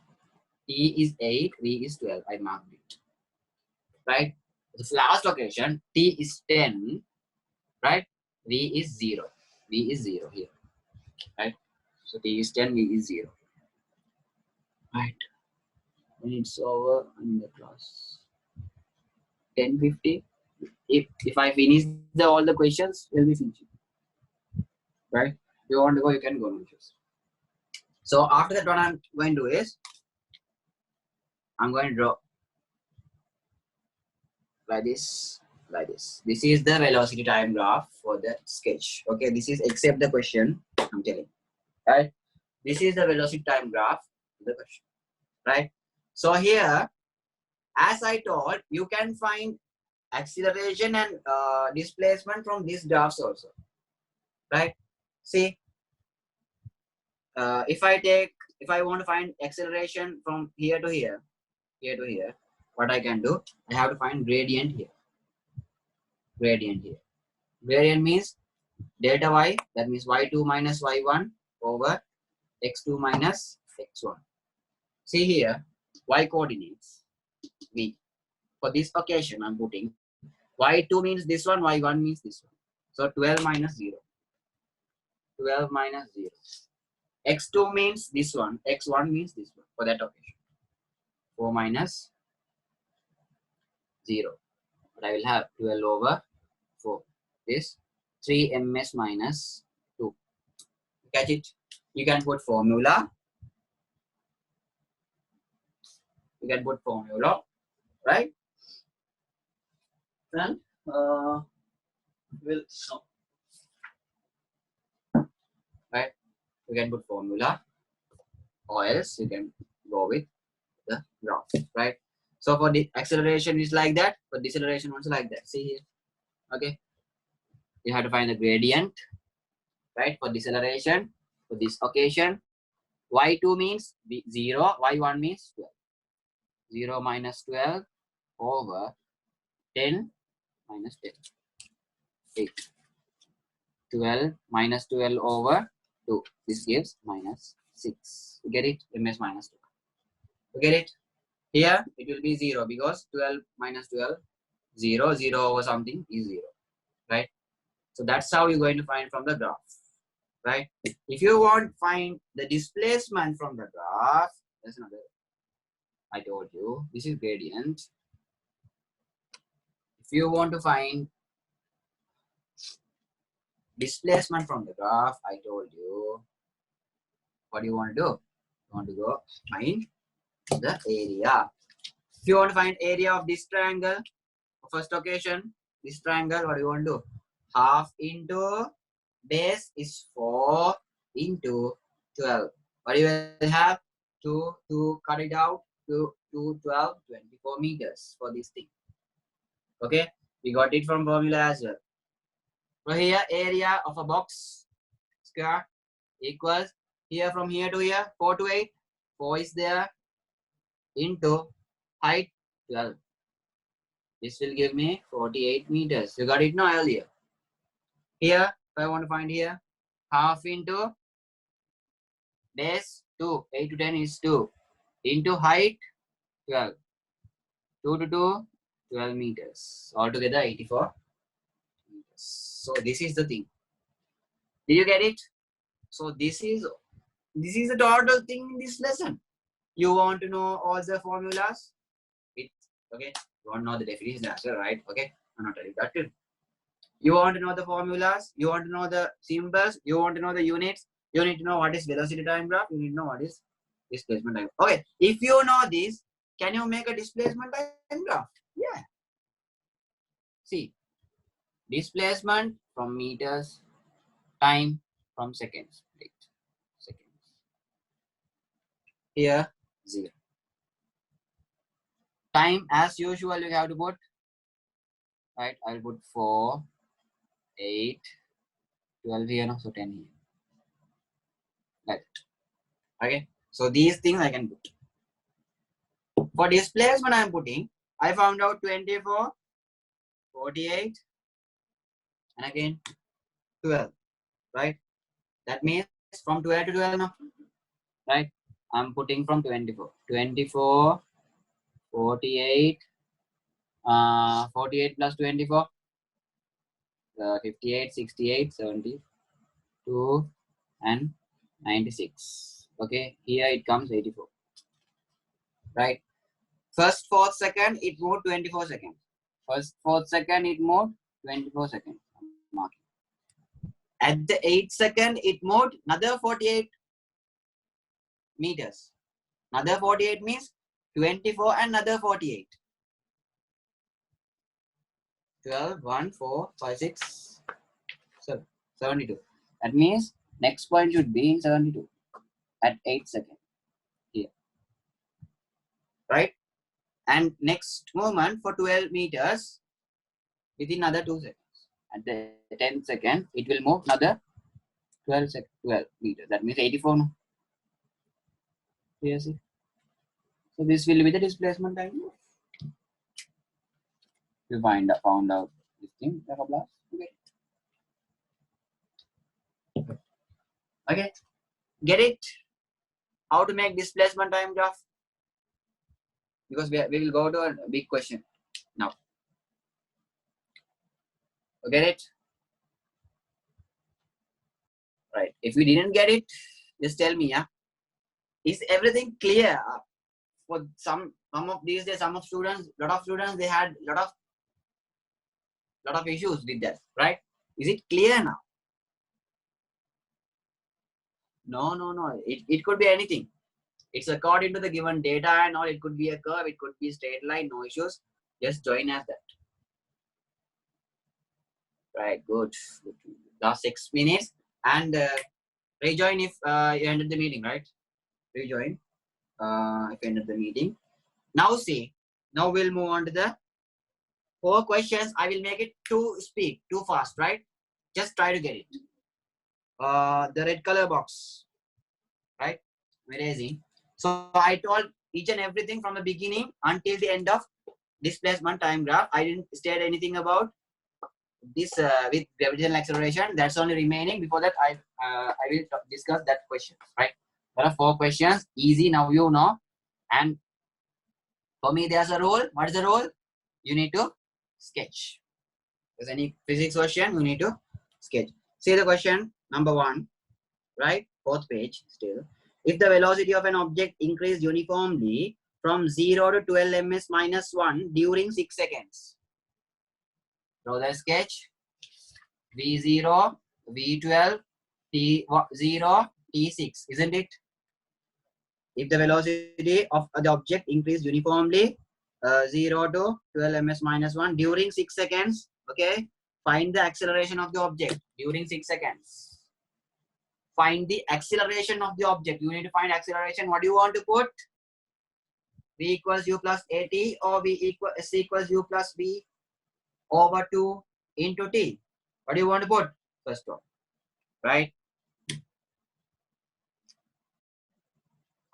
T is 8, V is 12. I marked it. Right? The last occasion, T is 10. Right? V is 0. V is 0 here. Right? So T is 10, V is 0. Right? When it's over in the class 10:50. If I finish all the questions, we'll be finishing. Right? If you want to go, you can go no issues. So after that, what I'm going to do is I'm going to draw like this, like this. This is the velocity time graph for the sketch. Okay, this is except the question I'm telling. Right? This is the velocity time graph for the question. Right? So here, as I told, you can find acceleration and displacement from these graphs also. Right? See, if I want to find acceleration from here to here, what I can do, I have to find gradient here. Gradient means delta y, that means y2 minus y1 over x2 minus x1. See here, y coordinates, v. For this occasion, I'm putting y2 means this one, y1 means this one. So 12 minus 0. 12 minus 0. X2 means this one, x1 means this one for that occasion. 4 minus 0. But I will have 12 over 4. This 3 ms minus 2. Catch it? You can put formula. Right? Then right? You can put formula, or else you can go with the graph, right? So for the acceleration is like that, for deceleration also like that. See here, okay? You have to find the gradient, right? For deceleration, for this occasion, y2 means 0, y1 means 12. 0 minus 12 over 10 minus 10. 8. 12 minus 12 over 2. This gives minus 6. You get it? Ms minus 2. You get it? Here it will be 0 because 12 minus 12, 0, 0 over something is 0, right? So that's how you're going to find from the graph, right? If you want to find the displacement from the graph, there's another, I told you, this is gradient. If you want to find displacement from the graph, I told you, what do you want to do? You want to go find the area. If you want to find area of this triangle, first occasion, this triangle, what do you want to do? Half into base is 4 into 12. What do you have? 2 cut it out, 2, 12, 24 meters for this thing. Okay, we got it from formula as well. So here, area of a box square equals here from here to here, 4 to 8. 4 is there into height 12. This will give me 48 meters. You got it now earlier. Here, if I want to find here, half into base 2, 8 to 10 is 2, into height 12. 2 to 2, 12 meters. Altogether 84 meters. So this is the thing. Did you get it? So this is the total thing in this lesson. You want to know all the formulas? Okay. You want to know the definition as well, right? Okay. I'm not telling that too. You want to know the formulas, you want to know the symbols, you want to know the units, you need to know what is velocity time graph, you need to know what is displacement time. Okay, if you know this, can you make a displacement time graph? Yeah. See, displacement from meters, time from seconds. Wait, seconds. Here, 0. Time, as usual, you have to put, right? I'll put 4, 8, 12 here, no? So 10 here. Like that. Okay, so these things I can put. For displacement I am putting, I found out 24, 48, and again 12, right? That means from 12 to 12 now, right? I'm putting from 24, 24, 48, 48 plus 24, 58, 68, 72, and 96. Okay, here it comes 84, right? First, fourth, second, it moved 24 seconds. First, fourth, second, it moved 24 seconds. Marking. At the 8th second, it moved another 48 meters. Another 48 means 24 and another 48. 12, 1, 4, 5, 6, 7, 72. That means next point should be in 72 at 8th second here. Right? And next movement for 12 meters within another 2 seconds. At the 10th second, it will move another 12 meters. That means 84 now. Yes. So this will be the displacement time. You found out this thing. Okay. Get it? How to make displacement time graph? Because we will go to a big question now. Get it? Right. If you didn't get it, just tell me. Yeah. Is everything clear? For some of these days, lot of students, they had lot of issues with that. Right? Is it clear now? No. It could be anything. It's according to the given data and all. It could be a curve. It could be a straight line. No issues. Just join as that. Right. Good. Last 6 minutes. And rejoin if you ended the meeting. Right. Rejoin if you ended the meeting. Now see. Now we'll move on to the 4 questions. I will make it too fast. Right. Just try to get it. The red color box. Right. Erasing. So I told each and everything from the beginning until the end of displacement time graph. I didn't state anything about this with gravitational acceleration. That's only remaining. Before that, I will discuss that question. Right? There are 4 questions. Easy. Now you know. And For me, there's a rule. What is the rule? You need to sketch. There's any physics question, you need to sketch. See the question number 1, right? 4th page still. If the velocity of an object increased uniformly from 0 to 12 ms minus 1 during 6 seconds. Draw the sketch. V0, V12, T0, T6, isn't it? If the velocity of the object increased uniformly 0 to 12 ms minus 1 during 6 seconds, okay, find the acceleration of the object during 6 seconds. Find the acceleration of the object. You need to find acceleration. What do you want to put? V equals u plus at or s equals u plus v over 2 into t. What do you want to put? First one, right?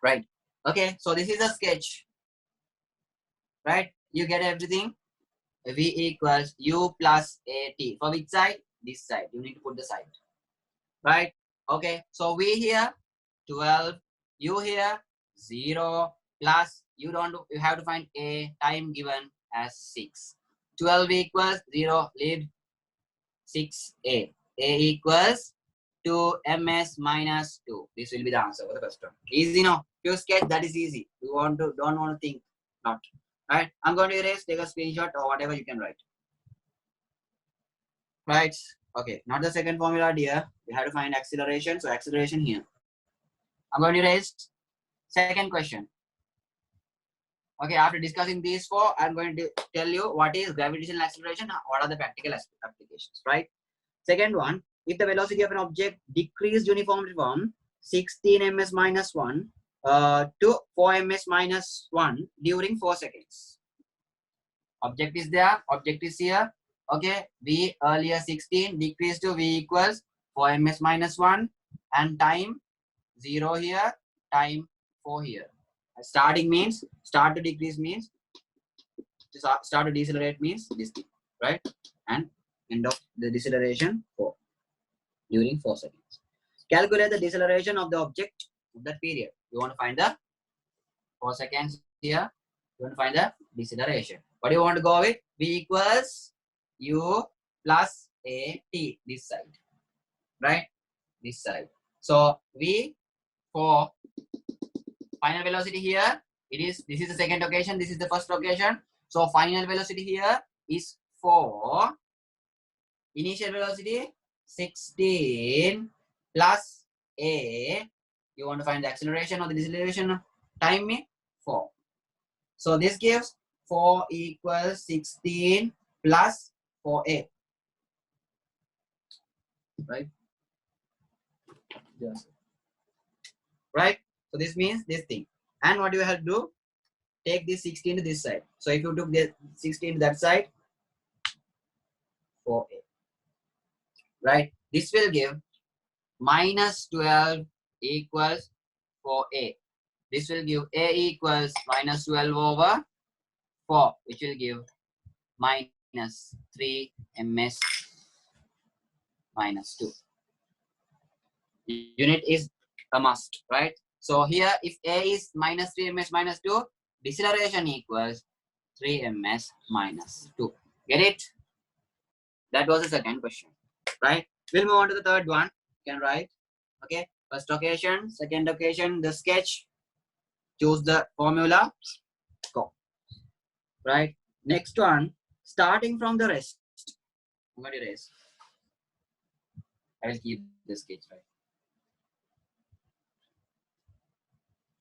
Right. Okay, so this is a sketch, right? You get everything. V equals u plus at. For which side? This side. You need to put the side, right? Okay, so V here 12, U here 0 plus you have to find a time given as 6. 12 equals 0, leave 6a. A equals 2 ms minus 2. This will be the answer for the first one. Easy, no? If you sketch, that is easy. You don't want to think, not. Right? I'm going to erase, take a screenshot or whatever you can write. Right? Okay, not the second formula, dear. We have to find acceleration. So acceleration here. I'm going to erase second question. Okay, after discussing these 4, I'm going to tell you what is gravitational acceleration, what are the practical applications, right? Second one, if the velocity of an object decreased uniformly from 16 ms minus 1 to 4 ms minus 1 during 4 seconds. Object is there, object is here. Okay, V earlier 16 decreased to V equals 4 ms minus 1 and time 0 here, time 4 here. Starting means, start to decrease means, start to decelerate means this thing, right? And end of the deceleration 4 during 4 seconds. Calculate the deceleration of the object of that period. You want to find the 4 seconds here. You want to find the deceleration. What do you want to go with? V equals u plus a t, this side, right? This side. So V for final velocity here, this is the second location, this is the first location. So final velocity here is 4. Initial velocity 16 plus a. You want to find the acceleration or the deceleration time me 4. So this gives 4 equals 16 plus 4a. Right? Yes. Right? So this means this thing. And what you have to do? Take this 16 to this side. So if you took the 16 to that side, 4a. Right? This will give minus 12 equals 4a. This will give a equals minus 12 over 4, which will give minus 3 ms minus 2. Unit is a must, right? So here, if a is minus 3 ms minus 2, deceleration equals 3 ms minus 2. Get it? That was the second question, right? We'll move on to the third one. You can write. Okay, first occasion, second occasion, the sketch. Choose the formula. Go. Right? Next one, starting from the rest. I'm going to erase. I will keep the sketch, right?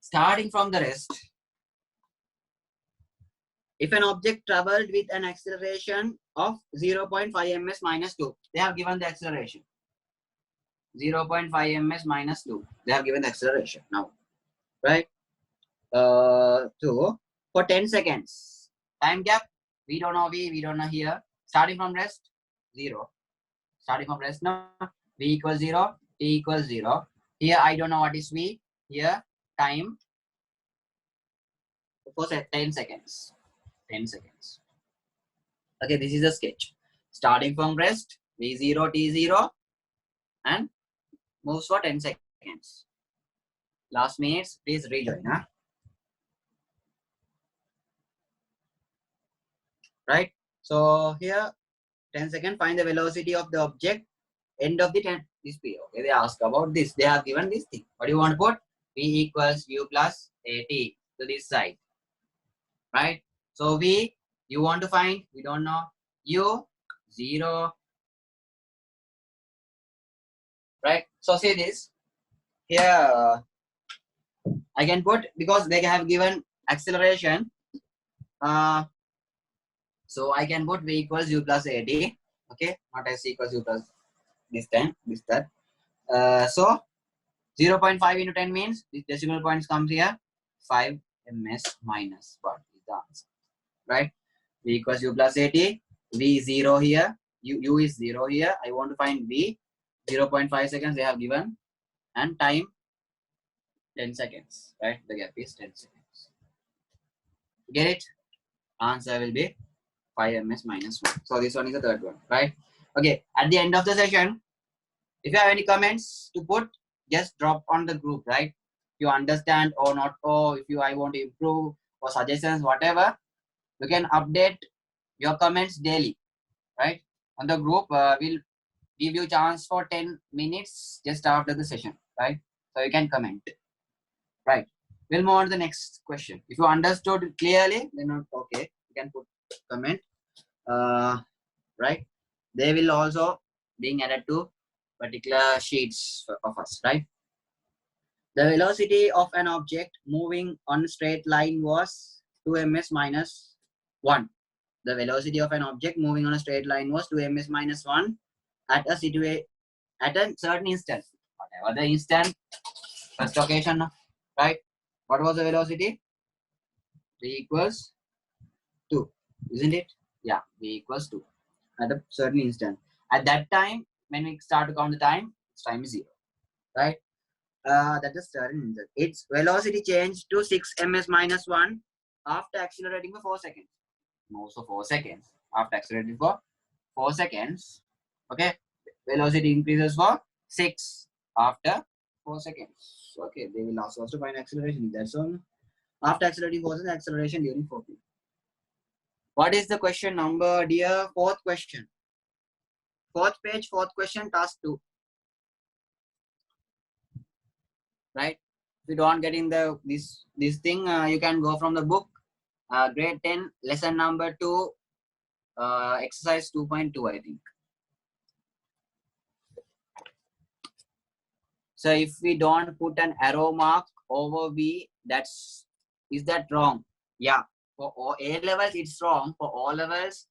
Starting from the rest, if an object traveled with an acceleration of 0.5 ms minus 2, they have given the acceleration. 0.5 ms minus 2, they have given the acceleration now, right? 2 for 10 seconds. Time gap, we don't know V, we don't know here. Starting from rest, 0. Starting from rest now, V equals 0, T equals 0. Here I don't know what is V. Here time for 10 seconds. 10 seconds. Okay, this is a sketch. Starting from rest, V0, T0 and moves for 10 seconds. Last minutes, please rejoin. Huh? right? So here 10 seconds, find the velocity of the object end of the 10 this period. Okay, they ask about this. They have given this thing. What do you want to put? V equals u plus at to this side, right? So v, you want to find, we don't know, u 0, right? So see this here. I can put, because they have given acceleration. So I can put v equals u plus at. Okay, not s equals u plus this time, this that. So 0.5 into 10 means the decimal points comes here 5 ms minus 1 is the answer, right? V equals u plus at, v 0 here, u is 0 here. I want to find v, 0.5 seconds they have given, and time 10 seconds, right? The gap is 10 seconds. Get it? Answer will be 5 ms minus 1. So this one is the third one, right? Okay, at the end of the session, if you have any comments to put, just drop on the group, right? If you understand or not, or if you I want to improve or suggestions, whatever, you can update your comments daily, right? On the group, we'll give you chance for 10 minutes just after the session, right? So you can comment, right? We'll move on to the next question. If you understood clearly, then okay, you can put comment, right? They will also being added to particular sheets of us, right? The velocity of an object moving on a straight line was 2 ms minus 1. The velocity of an object moving on a straight line was 2 ms minus 1 at a certain instant. Whatever the instant, first occasion, right? What was the velocity? V equals 2, isn't it? Yeah, V equals 2 at a certain instant. At that time, when we start to count the time, time is 0, right? That is certain. Its velocity changed to 6 ms minus 1 after accelerating for 4 seconds. Moves for 4 seconds. After accelerating for 4 seconds, okay, velocity increases for 6 after 4 seconds. Okay, they will also find acceleration. That's all. After accelerating 4 seconds, acceleration during 4 p. What is the question number, dear? Fourth question. Fourth page, fourth question, task 2. Right? If you don't get in the this thing, you can go from the book. Grade 10, lesson number 2, exercise 2.2, I think. So if we don't put an arrow mark over V, is that wrong? Yeah, for all A levels, it's wrong. For all levels,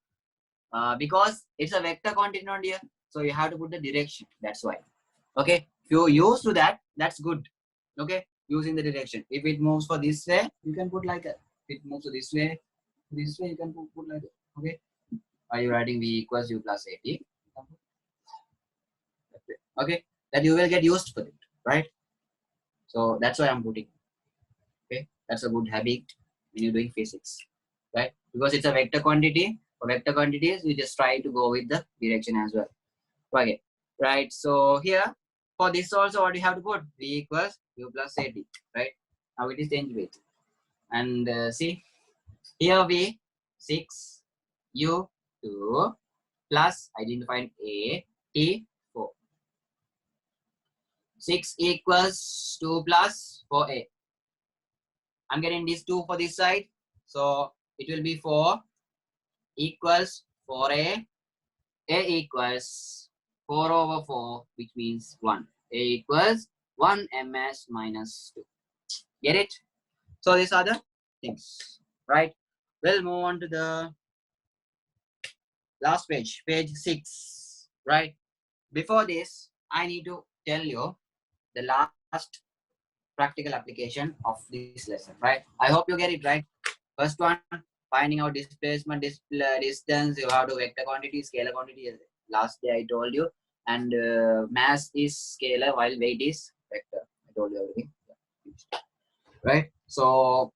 because it's a vector quantity not here. So you have to put the direction. That's why. Okay, if you use to that, that's good. Okay, using the direction. If it moves for this way, you can put like a. If it moves to this way, you can put like that. Okay. Are you writing V equals U plus 80? Okay, that you will get used for it, right? So that's why I'm putting. Okay, that's a good habit when you're doing physics, right? Because it's a vector quantity. For vector quantities, we just try to go with the direction as well. Okay, right? So here, for this also, what you have to put? V equals U plus 80, right? Now it is changed with. And see, here V 6 U 2 plus identifying A T 4. 6 equals 2 plus 4A. I'm getting this 2 for this side. So it will be 4 equals 4A. A equals 4 over 4, which means 1. A equals 1 ms minus 2. Get it? So these are the things, right? We'll move on to the last page, page 6, right? Before this, I need to tell you the last practical application of this lesson, right? I hope you get it, right? First one, finding out displacement, distance, you have to vector quantity, scalar quantity. Last day I told you, and mass is scalar while weight is vector. I told you everything, right? So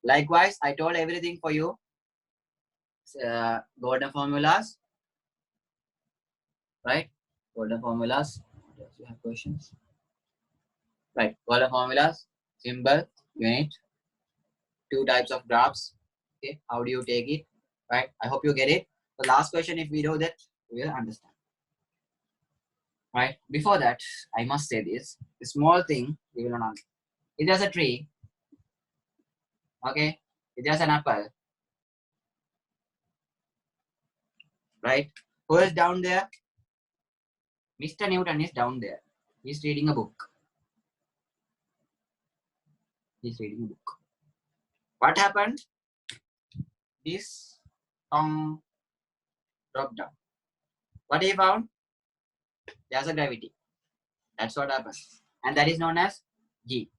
likewise, I told everything for you. Golden formulas, right? Golden formulas. Do you have questions? Right, golden formulas, symbol, unit, 2 types of graphs. Okay, how do you take it? right? I hope you get it. The last question, if we do that, we will understand. Right? Before that, I must say this. A small thing we will not answer. If there's a tree, okay, if there's an apple, right? Who is down there? Mr. Newton is down there. He's reading a book. He's reading a book. What happened? This tongue dropped down. What he found? There's a gravity. That's what happens. And that is known as G.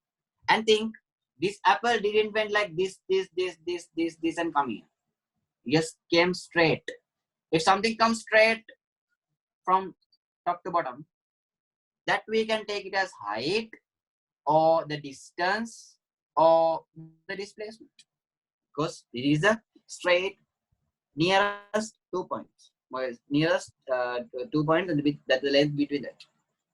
And think, this apple didn't went like this, and come here. It just came straight. If something comes straight from top to bottom, that we can take it as height or the distance or the displacement. Because it is a straight nearest 2 points. Nearest 2 points and that's the length between that.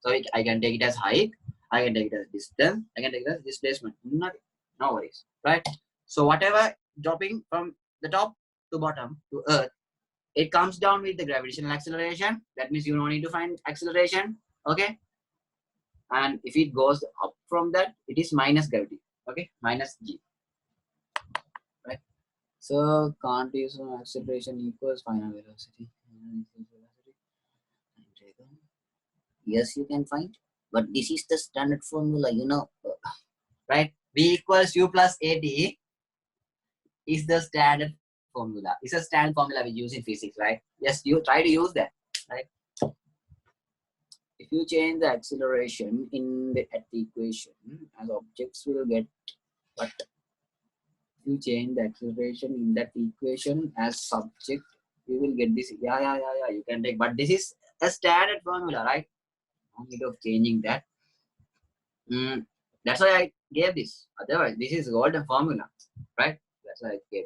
So I can take it as height, I can take it as distance, I can take it as displacement. Nothing. No worries. Right? So whatever dropping from the top to bottom to earth, it comes down with the gravitational acceleration. That means you don't need to find acceleration. Okay. And if it goes up from that, it is minus gravity. Okay. Minus G. Right. So can't use acceleration equals final velocity. Yes, you can find. But this is the standard formula, you know. Right? V equals U plus AT is the standard formula. It's a standard formula we use in physics, right? Yes, you try to use that, right? If you change the acceleration at the equation, as objects will get what? If you change the acceleration in that equation as subject, you will get this. Yeah, you can take. But this is a standard formula, right? No need of changing that. That's why I gave this. Otherwise, this is golden formula, right? That's why I gave.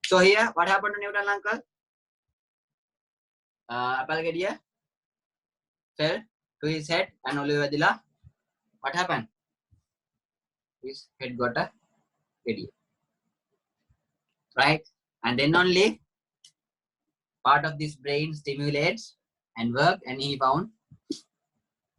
So here, what happened to Newton, uncle? Apple Gedia fell to his head and Oliver Dilla. What happened? His head got a Gedia. Right? And then only part of this brain stimulates and worked and he found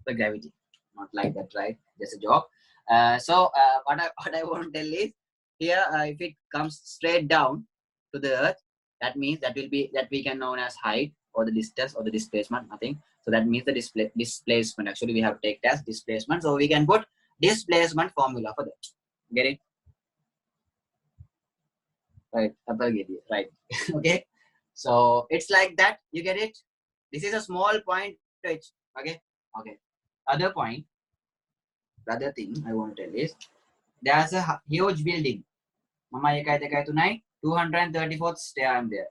the gravity. Not like that, right? Just a joke. What I want to tell is here, if it comes straight down to the earth, that means that we can known as height or the distance or the displacement, nothing. So that means the displacement. Actually, we have to take as displacement. So we can put displacement formula for that. Get it? Right. Right. Okay. So it's like that. You get it? This is a small point to it. Okay. Okay. Other point. The other thing I want to tell is there's a huge building. Mama 234th stair I'm there.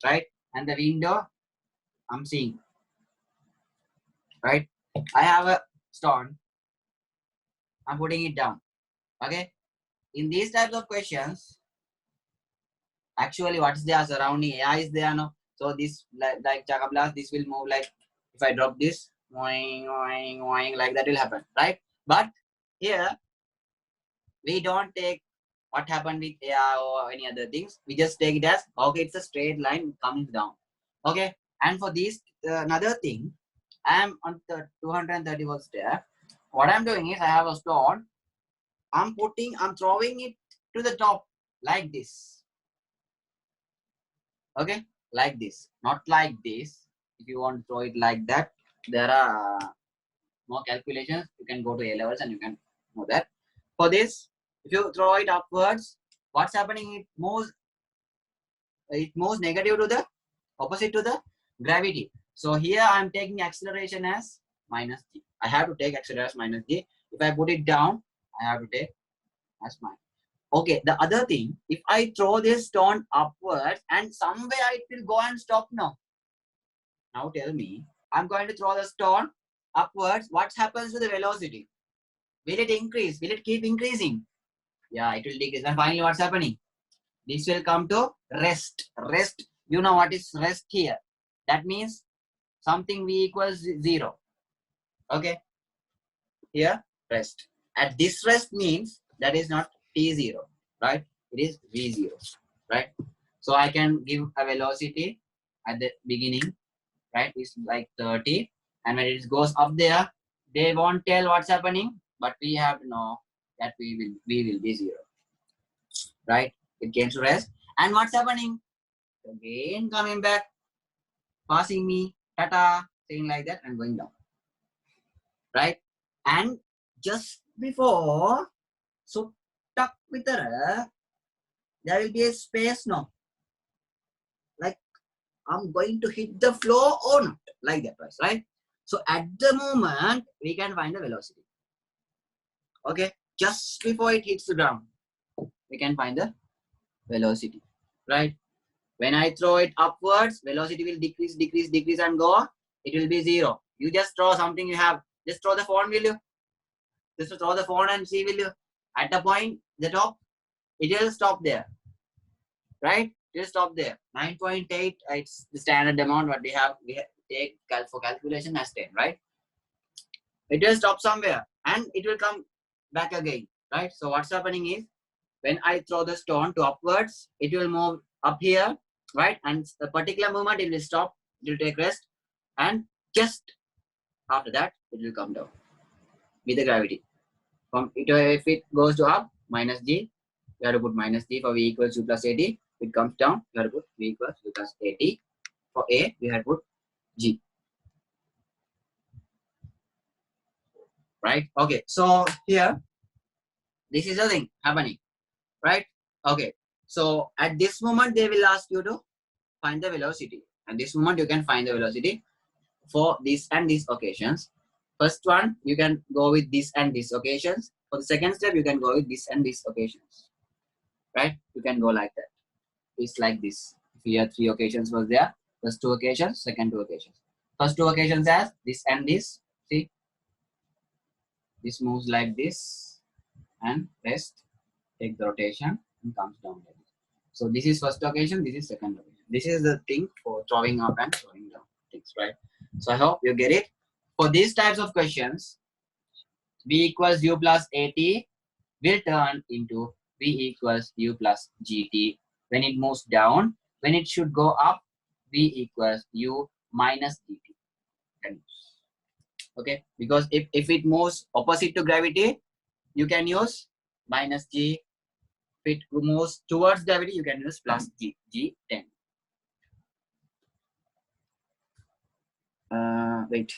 Right? And the window I'm seeing. Right? I have a stone. I'm putting it down. Okay? In these types of questions, actually what's there surrounding AI is there, no? So this like Chaka blast, this will move like if I drop this, oing, oing, oing, like that will happen, right? But here we don't take what happened with AI or any other things. We just take it as okay, it's a straight line coming down. Okay, and for this another thing, I am on the 231st stair. What I'm doing is I have a stone. I'm throwing it to the top like this. Okay, like this, not like this. If you want to throw it like that, there are more calculations. You can go to A levels and you can know that. For this, if you throw it upwards, what's happening? It moves negative to the opposite to the gravity. So here I'm taking acceleration as minus g. I have to take acceleration as minus g. If I put it down, I have to take as minus. Okay, the other thing, if I throw this stone upwards and somewhere it will go and stop now. Now tell me, I'm going to throw the stone upwards. What happens to the velocity? Will it increase? Will it keep increasing? Yeah, it will decrease. And finally, what's happening? This will come to rest. Rest, you know what is rest here? That means something v equals 0. Okay, here, rest. At this rest means that is not t0. Right? It is v0, right? So I can give a velocity at the beginning, right? It's like 30, and when it goes up there, they won't tell what's happening, but we have to know that we will be 0, right? It came to rest, and what's happening? Again coming back, passing me, tata, saying like that, and going down, right? And just before, so stuck with the rest, there will be a space now, like I'm going to hit the floor or not, like that, right? So at the moment, we can find the velocity. Okay, just before it hits the ground, we can find the velocity, right? When I throw it upwards, velocity will decrease, decrease, decrease, and go. It will be 0. You just throw something you have. Just throw the phone, will you? Just throw the phone and see, will you? At the point, the top, it will stop there, right? It will stop there. 9.8, it's the standard amount what we have. We take for calculation as 10, right? It will stop somewhere and it will come back again, right? So what's happening is, when I throw the stone to upwards, it will move up here, right? And a particular moment, it will stop, it will take rest, and just after that, it will come down with the gravity. From it, if it goes to up, minus g, you have to put minus g for v equals u plus 80. If it comes down, you have to put v equals u plus 80. For a, we have to put g. Right? Okay, so here, this is the thing happening, right? Okay, so at this moment, they will ask you to find the velocity. At this moment, you can find the velocity for this and these occasions. First one, you can go with this and these occasions. For the second step, you can go with this and these occasions, right? You can go like that. It's like this. Here, 3 occasions was there. First 2 occasions, second 2 occasions. First 2 occasions as this and this. See, this moves like this and rest, take the rotation and comes down like this. So this is first occasion, this is second occasion. This is the thing for throwing up and throwing down things, right? So I hope you get it. For these types of questions, v equals u plus at will turn into v equals u plus gt when it moves down. When it should go up, v equals u minus gt. Okay, because if it moves opposite to gravity, you can use minus g. If it moves towards gravity, you can use plus g, g10. Wait,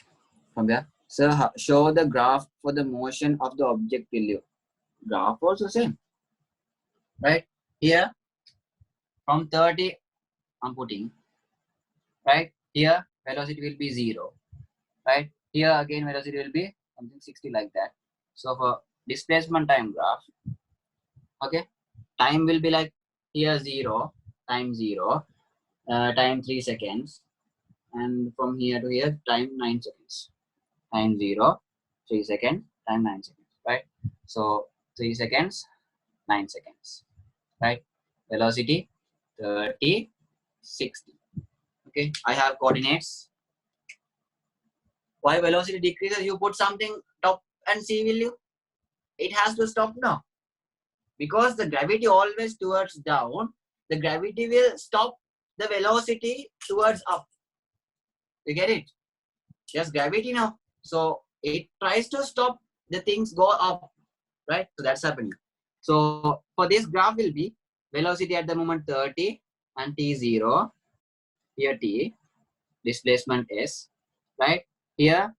from there. So show the graph for the motion of the object will you. Graph also same, right? Here, from 30, I'm putting, right? Here, velocity will be 0, right? Here again, velocity will be something 60 like that. So for displacement time graph, okay, time will be like here 0, time 0, time 3 seconds, and from here to here, time 9 seconds. Time 0, 3 seconds, time 9 seconds, right? So 3 seconds, 9 seconds, right? Velocity 30, 60. Okay, I have coordinates. Why velocity decreases? You put something top and see, will you? It has to stop now. Because the gravity always towards down, the gravity will stop the velocity towards up. You get it? Just gravity now. So it tries to stop the things go up, right? So that's happening. So for this graph will be velocity at the moment 30 and t0. Here t, displacement s, right? Here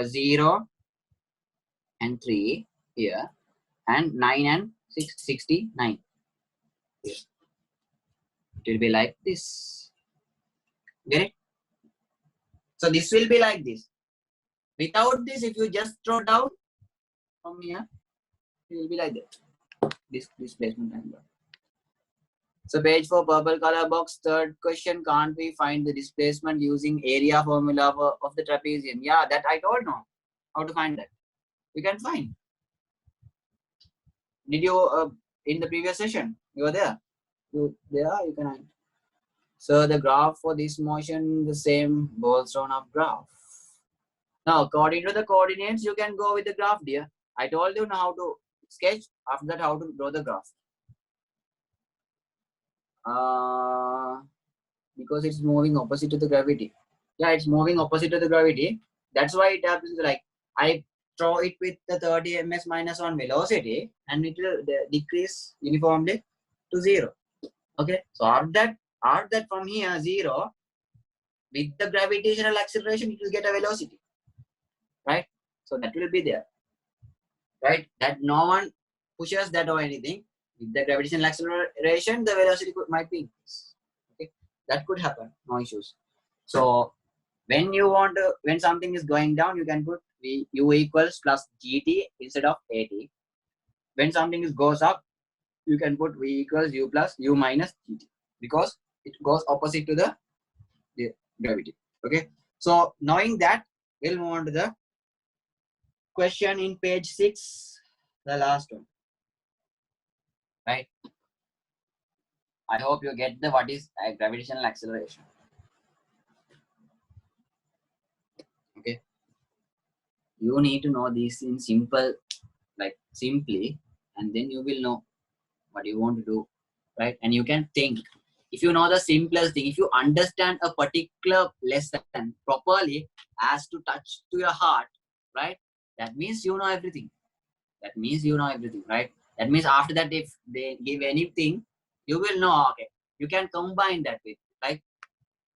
0 and 3 here, and 9 and 69 here. It will be like this. Get it? So this will be like this. Without this, if you just throw down from here, it will be like that. This displacement time graph. So page 4, purple color box, third question, can't we find the displacement using area formula of the trapezium? Yeah, that I told now. How to find that? We can find. Did you, in the previous session, you were there? You can find. So the graph for this motion, the same balls round up graph. Now, according to the coordinates, you can go with the graph, dear. I told you now how to sketch, after that how to draw the graph. because it's moving opposite to the gravity. Yeah, it's moving opposite to the gravity. That's why it happens like I throw it with the 30 ms minus 1 velocity and it will decrease uniformly to 0. Okay, so after that from here 0, with the gravitational acceleration it will get a velocity, right? So that will be there, right? That no one pushes that or anything. With the gravitational acceleration, the velocity might be increased. Okay, that could happen, no issues. So when you want to, when something is going down, you can put u equals plus gt instead of at. When something goes up, you can put v equals u plus u minus gt because it goes opposite to the gravity. Okay, so knowing that, we'll move on to the question in page 6, the last one, right? I hope you get the what is gravitational acceleration. Okay, you need to know this in simple, like simply, and then you will know what you want to do, right? And you can think. If you know the simplest thing, if you understand a particular lesson properly as to touch to your heart, right? That means you know everything. That means you know everything, right? That means after that, if they give anything, you will know, okay, you can combine that with, like,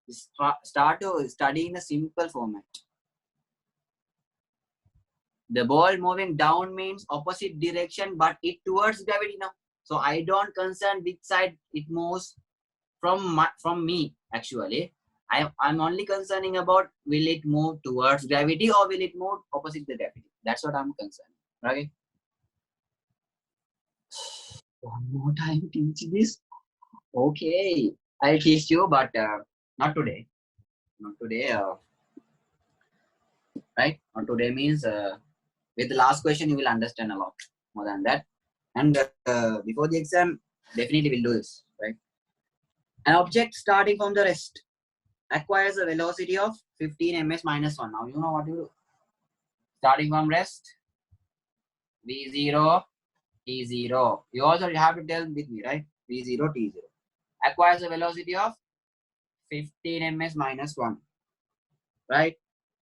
start to study in a simple format. The ball moving down means opposite direction, but it towards gravity now. So I don't concern which side it moves from me, actually. I'm only concerning about will it move towards gravity or will it move opposite the gravity. That's what I'm concerned, right? One more time teach this. Okay, I'll teach you, but not today. Not today, right? Not today means with the last question you will understand a lot more than that. And before the exam, definitely we'll do this, right? An object starting from the rest acquires a velocity of 15 ms minus 1. Now you know what to do. Starting from rest, v0, t0. You also have to tell with me, right? v0, t0. Acquires a velocity of 15 ms minus 1, right?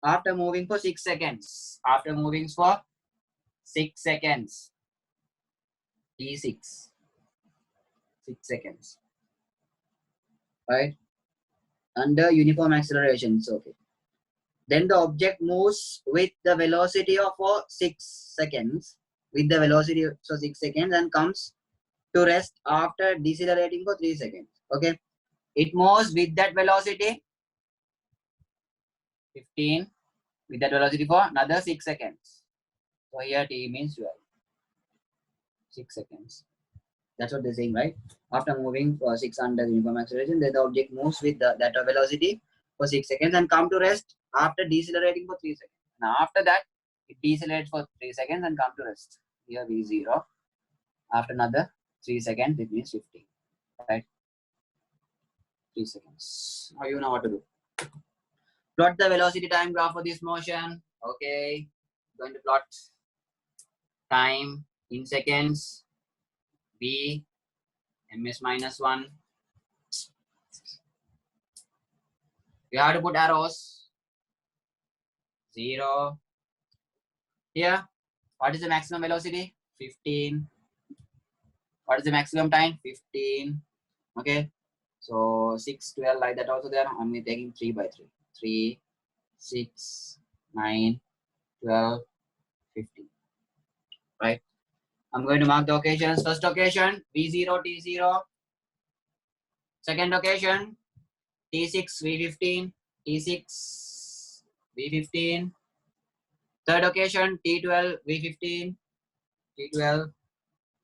After moving for 6 seconds. After moving for 6 seconds. t6. 6 seconds. Right? Under uniform acceleration. It's okay. Then the object moves with the velocity of 6 seconds. With the velocity of 6 seconds and comes to rest after decelerating for 3 seconds. Okay. It moves with that velocity 15 with that velocity for another 6 seconds. So here t means 12. 6 seconds. That's what they're saying, right? After moving for 6 under uniform acceleration, then the object moves with that velocity for 6 seconds and come to rest after decelerating for 3 seconds. Now after that, it decelerates for 3 seconds and come to rest. Here v0. After another 3 seconds, it means 15. Right? 3 seconds. Now you know what to do. Plot the velocity time graph for this motion. Okay. Going to plot time in seconds. V ms minus 1. You have to put arrows. 0. Here, what is the maximum velocity? 15. What is the maximum time? 15. Okay. So 6, 12, like that also there. I'm taking 3 by 3. 3, 6, 9, 12, 15. Right. I'm going to mark the occasions. First occasion, V0, T0. Second occasion, T6, V15, T6, V15. Third occasion, T12, V15, T12,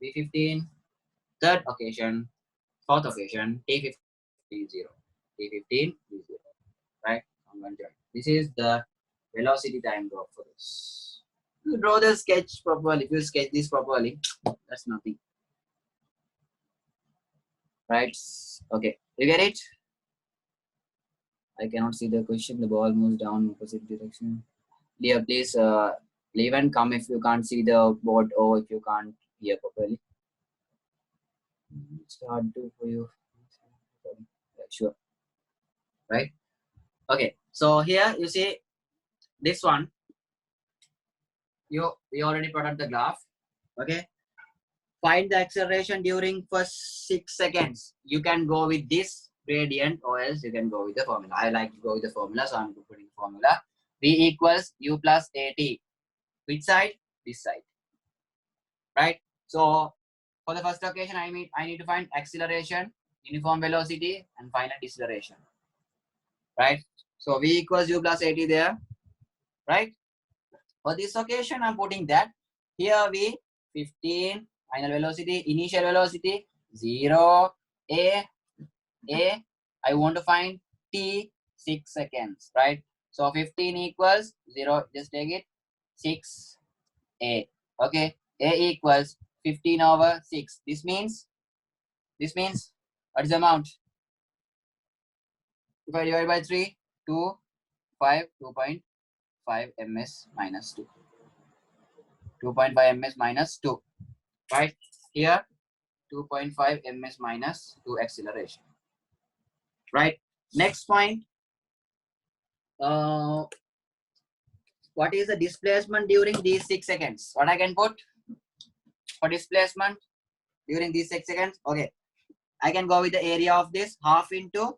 V15. Third occasion, fourth occasion, T15, V0, T15, V0. Right? I'm going to. This is the velocity time graph for this. You draw the sketch properly. If you sketch this properly, that's nothing. Right? Okay. You get it? I cannot see the question. The ball moves down opposite direction. Dear, please leave and come if you can't see the board or if you can't hear properly. It's hard to for you. sure, right? Okay, so here you see this one. We already plotted the graph. Okay, find the acceleration during first 6 seconds. You can go with this gradient, or else you can go with the formula. I like to go with the formula, so I'm putting the formula. V equals u plus at. Which side? This side, right? So for the first occasion, I need to find acceleration, uniform velocity, and final deceleration, right? So V equals u plus at there, right? For this occasion, I'm putting that. Here V 15, final velocity, initial velocity 0, A. I want to find T 6 seconds, right? So 15 equals 0. Just take it 6 A. Okay, A equals 15 over 6. This means what is the amount? If I divide by 3, 2, 5, 2.5 ms minus 2. 2.5 ms minus 2. Right here, 2.5 ms minus 2 acceleration. Right. Next point. What is the displacement during these 6 seconds? What I can put for displacement during these 6 seconds? Okay, I can go with the area of this half into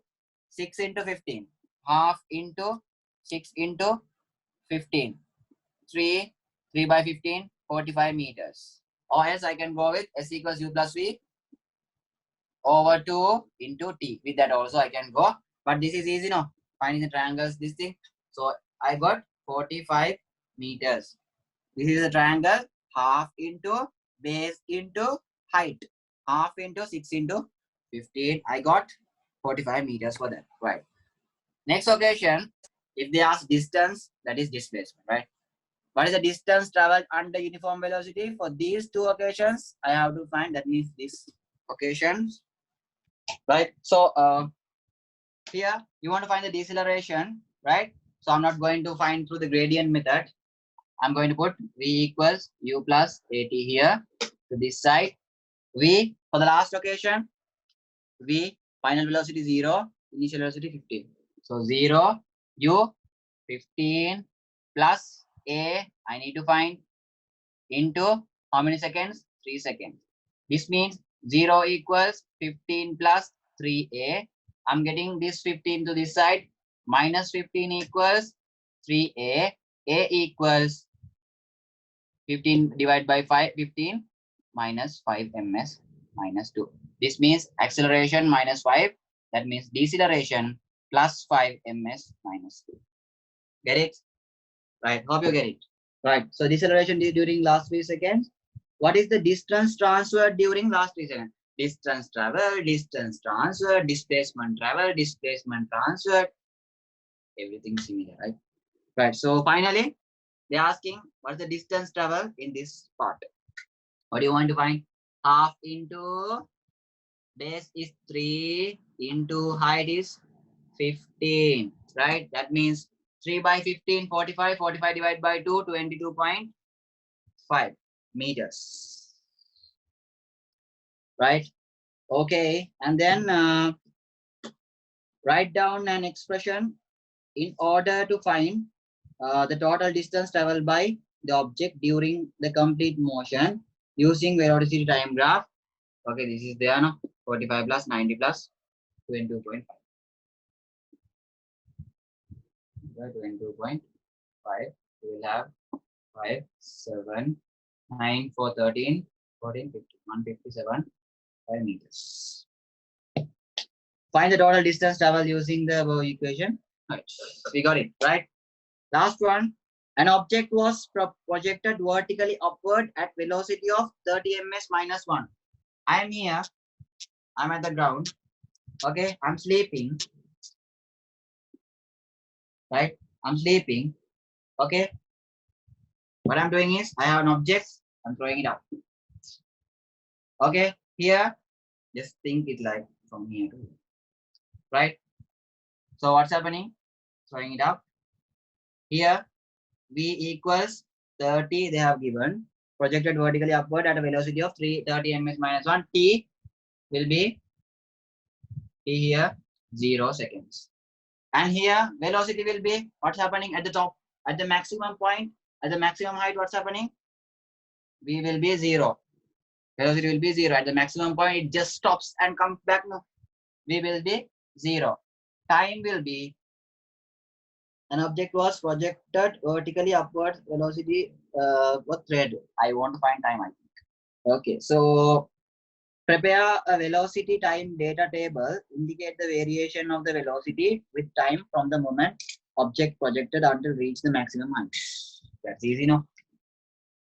6 into 15. Half into 6 into 15. 3 by 15, 45 meters. Or else I can go with S equals U plus V over 2 into T. With that also I can go. But this is easy now. Finding the triangles, this thing. So I got 45 meters. This is a triangle. Half into base into height. Half into 6 into 15. I got 45 meters for that. Right. Next occasion, if they ask distance, that is displacement, right? What is the distance traveled under uniform velocity? For these two occasions, I have to find, that means this occasions, right? So here you want to find the deceleration, right? So I'm not going to find through the gradient method. I'm going to put V equals U plus AT here to this side. V for the last occasion, V final velocity 0, initial velocity 15. So 0, U 15 plus A, I need to find into how many seconds? 3 seconds. This means 0 equals 15 plus 3A. I'm getting this 15 to this side. Minus 15 equals 3A. A equals 15 divided by 15 minus 5 ms minus 2. This means acceleration minus 5. That means deceleration plus 5 ms minus 2. Get it? Right. Hope you get it. Right. So deceleration during last 3 seconds. What is the distance transferred during last 3 seconds? Distance travel, distance transfer, displacement travel, displacement transfer. Everything similar, right? Right. So finally, they're asking what's the distance travel in this part. What do you want to find? Half into base is 3 into height is 15, right? That means 3 by 15, 45, 45 divided by 2, 22.5 meters, right? Okay, and then write down an expression in order to find the total distance traveled by the object during the complete motion using velocity time graph. Okay, this is there now. 45 plus 90 plus 22.5. 22.5. We will have 5, 7, 9, 4, 13, 14, 15, 157 5 meters. Find the total distance traveled using the above equation. Right. We got it, right? Last one. An object was projected vertically upward at velocity of 30 ms minus 1. I am here. I'm at the ground. Okay. I'm sleeping. Right. I'm sleeping. Okay. What I'm doing is I have an object. I'm throwing it up. Okay. Here. Just think it like from here to here. Right. So what's happening? Throwing it up. Here. V equals 30. They have given. Projected vertically upward at a velocity of 30 ms minus 1. T will be T here. 0 seconds. And here velocity will be what's happening at the top, at the maximum point, at the maximum height, what's happening? V will be 0. Velocity will be 0. At the maximum point, it just stops and comes back. No, V will be 0. Time will be an object was projected vertically upwards, velocity was thread. I want to find time, I think. Okay, so prepare a velocity time data table. Indicate the variation of the velocity with time from the moment object projected until reach the maximum height. That's easy, no?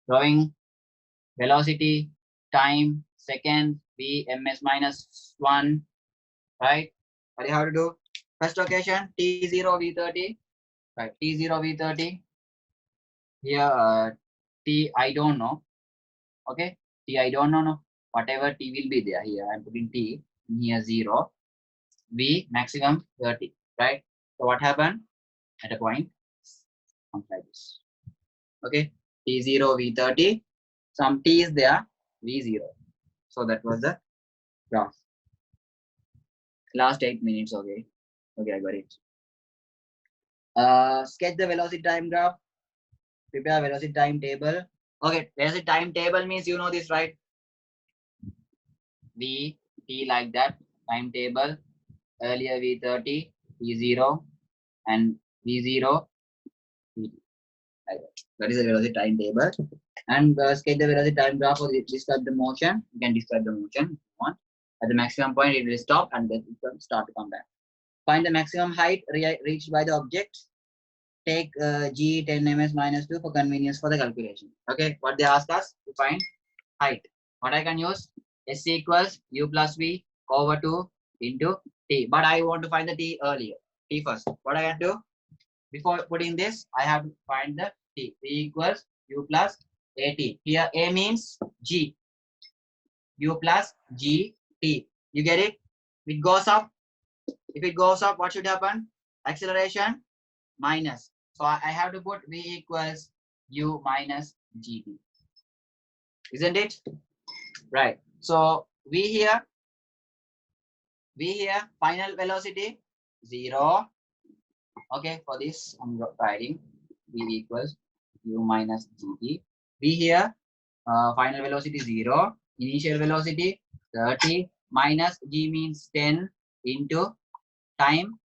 Drawing velocity, time, second, v, ms minus 1, right? What do you have to do? First location, t0, v30, right? t0, v30. Here, t, I don't know. Okay, t, I don't know. No, whatever t will be there. Here, I'm putting t. Here, 0. V maximum 30, right? So what happened at a point? Comes like this. Okay, t0, v30. Some t is there, v0. So that was the graph. Last 8 minutes. Okay, okay, I got it. Sketch the velocity time graph. Prepare velocity time table. Okay, velocity time table means you know this, right? V t like that timetable. Earlier v30, v0, and v0. That is the velocity timetable. And sketch the velocity time graph or describe the motion. You can describe the motion if you want. At the maximum point, it will stop and then it will start to come back. Find the maximum height reached by the object. Take g 10 ms minus 2 for convenience for the calculation. Okay, what they ask us to find height. What I can use? S equals u plus v over 2 into t. But I want to find the t earlier. T first. What I can do? Before putting this, I have to find the t. T equals u plus at. Here a means g. U plus g t. You get it? It goes up. If it goes up, what should happen? Acceleration minus. So I have to put v equals u minus gt. Isn't it? Right. So v here, final velocity 0. Okay, for this I'm writing v equals u minus gt. V here, final velocity 0, initial velocity 30 minus g means 10 into time.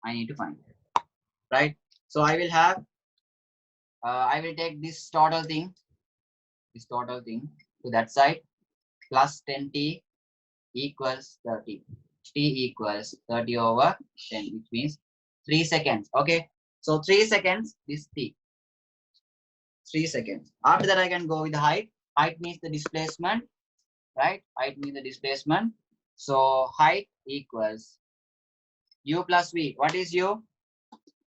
I need to find it, right? So I will have, I will take this total thing to that side plus 10t equals 30. T equals 30 over 10, which means 3 seconds. Okay, so 3 seconds, this t. 3 seconds. After that, I can go with the height. Height means the displacement, right? Height means the displacement. So height equals u plus v. What is u?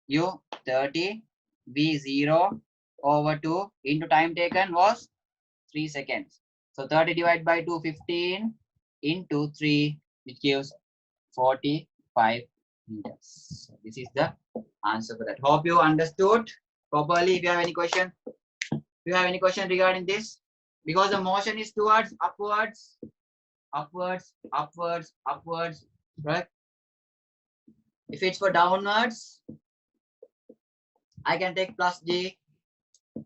U 30, v 0 over 2 into time taken was 3 seconds. So 30 divided by 2, 15 into 3, which gives 45 meters. So this is the answer for that. Hope you understood properly. If you have any question, regarding this, because the motion is towards upwards, right? If it's for downwards, I can take plus g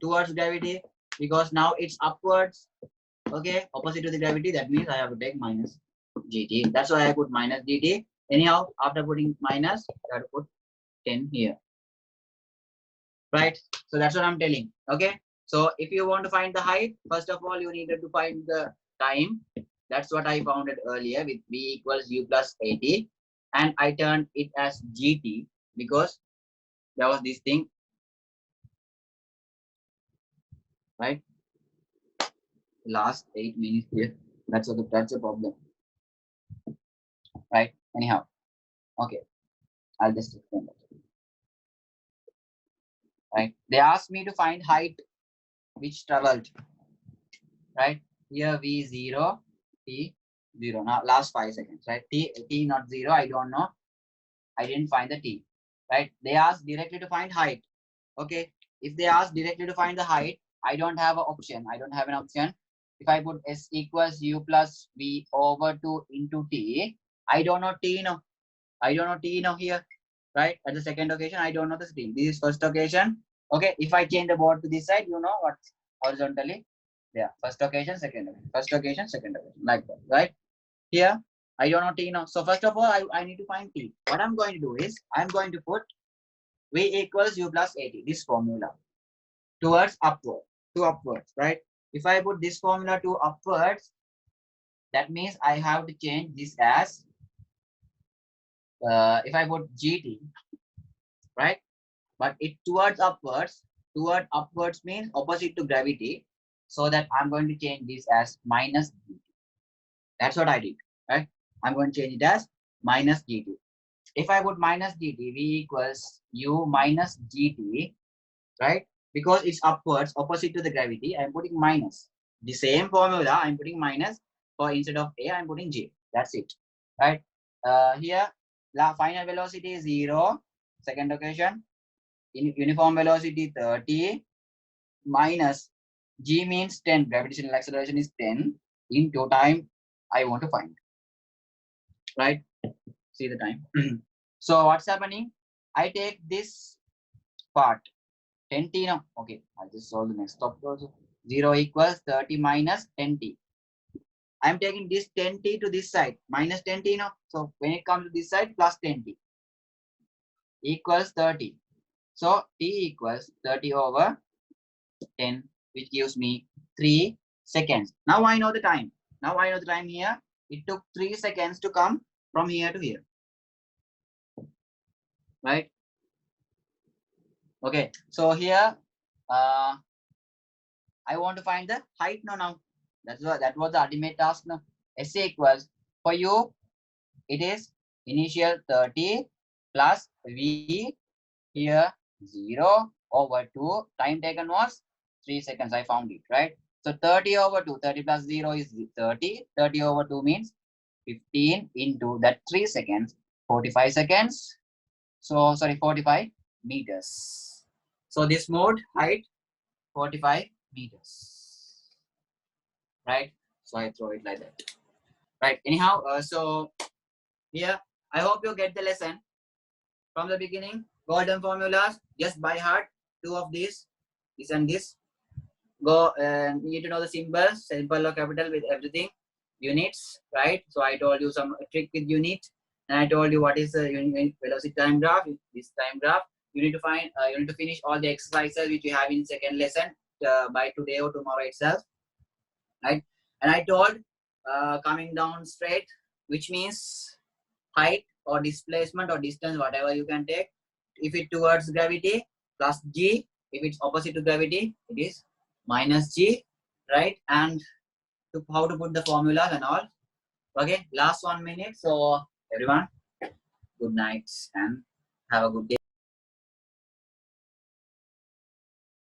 towards gravity because now it's upwards. Okay, opposite to the gravity. That means I have to take minus gt. That's why I put minus gt. Anyhow, after putting minus, I have to put 10 here. Right? So that's what I'm telling. Okay. So if you want to find the height, first of all, you needed to find the time. That's what I found it earlier with v equals u plus at. And I turned it as gt because there was this thing. Right? Last 8 minutes here. That's a problem. Right? Anyhow. Okay. I'll just explain that. Right? They asked me to find height which traveled. Right? Here v0, t0. Now last 5 seconds. Right? T not 0. I don't know. I didn't find the t. Right? They asked directly to find height. Okay. If they ask directly to find the height, I don't have an option. If I put s equals u plus v over 2 into t, I don't know t, no. I don't know t now here, right? At the second occasion, I don't know the t. This is first occasion. Okay, if I change the board to this side, you know what's horizontally. Yeah, first occasion, second occasion, first occasion, second occasion, like that, right? Here, I don't know t now. So first of all, I need to find t. What I'm going to do is, I'm going to put v equals u plus at, this formula, towards upward, to upwards, right? If I put this formula to upwards, that means I have to change this as, if I put gt, right? But it towards upwards means opposite to gravity. So that I'm going to change this as minus gt. That's what I did, right? I'm going to change it as minus gt. If I put minus gt, v equals u minus gt, right? Because it's upwards, opposite to the gravity, I'm putting minus. The same formula, I'm putting minus. For instead of a, I'm putting g. That's it, right? Here, final velocity is 0. Second occasion, uniform velocity 30 minus g means 10. Gravitational acceleration is 10 into time I want to find, right? See the time. So what's happening? I take this part 10t now. Okay, I'll just solve the next step also. 0 equals 30 minus 10t. I'm taking this 10t to this side, minus 10t now. So when it comes to this side, plus 10t equals 30. So t equals 30 over 10, which gives me 3 seconds. Now I know the time. Now I know the time here. It took 3 seconds to come from here to here, right? Okay, so here, I want to find the height now. That was the ultimate task now. S equals, for you, it is initial 30 plus V here 0 over 2. Time taken was 3 seconds. I found it, right? So 30 over 2, 30 plus 0 is 30. 30 over 2 means 15 into that 3 seconds, 45 seconds. So sorry, 45 meters. So this mode height 45 meters, right? So I throw it like that, right? Anyhow, so here, I hope you get the lesson from the beginning. Golden formulas, just by heart, 2 of these, this and this. Go and you need to know the symbols, simple or capital with everything, units, right? So I told you some trick with unit, and I told you what is the unit velocity time graph. This time graph, you need to find, you need to finish all the exercises which you have in second lesson by today or tomorrow itself, right? And I told coming down straight, which means height or displacement or distance, whatever you can take. If it towards gravity, plus g. If it's opposite to gravity, it is minus g, right? And how to put the formulas and all. Okay, last 1 minute. So everyone, good night and have a good day.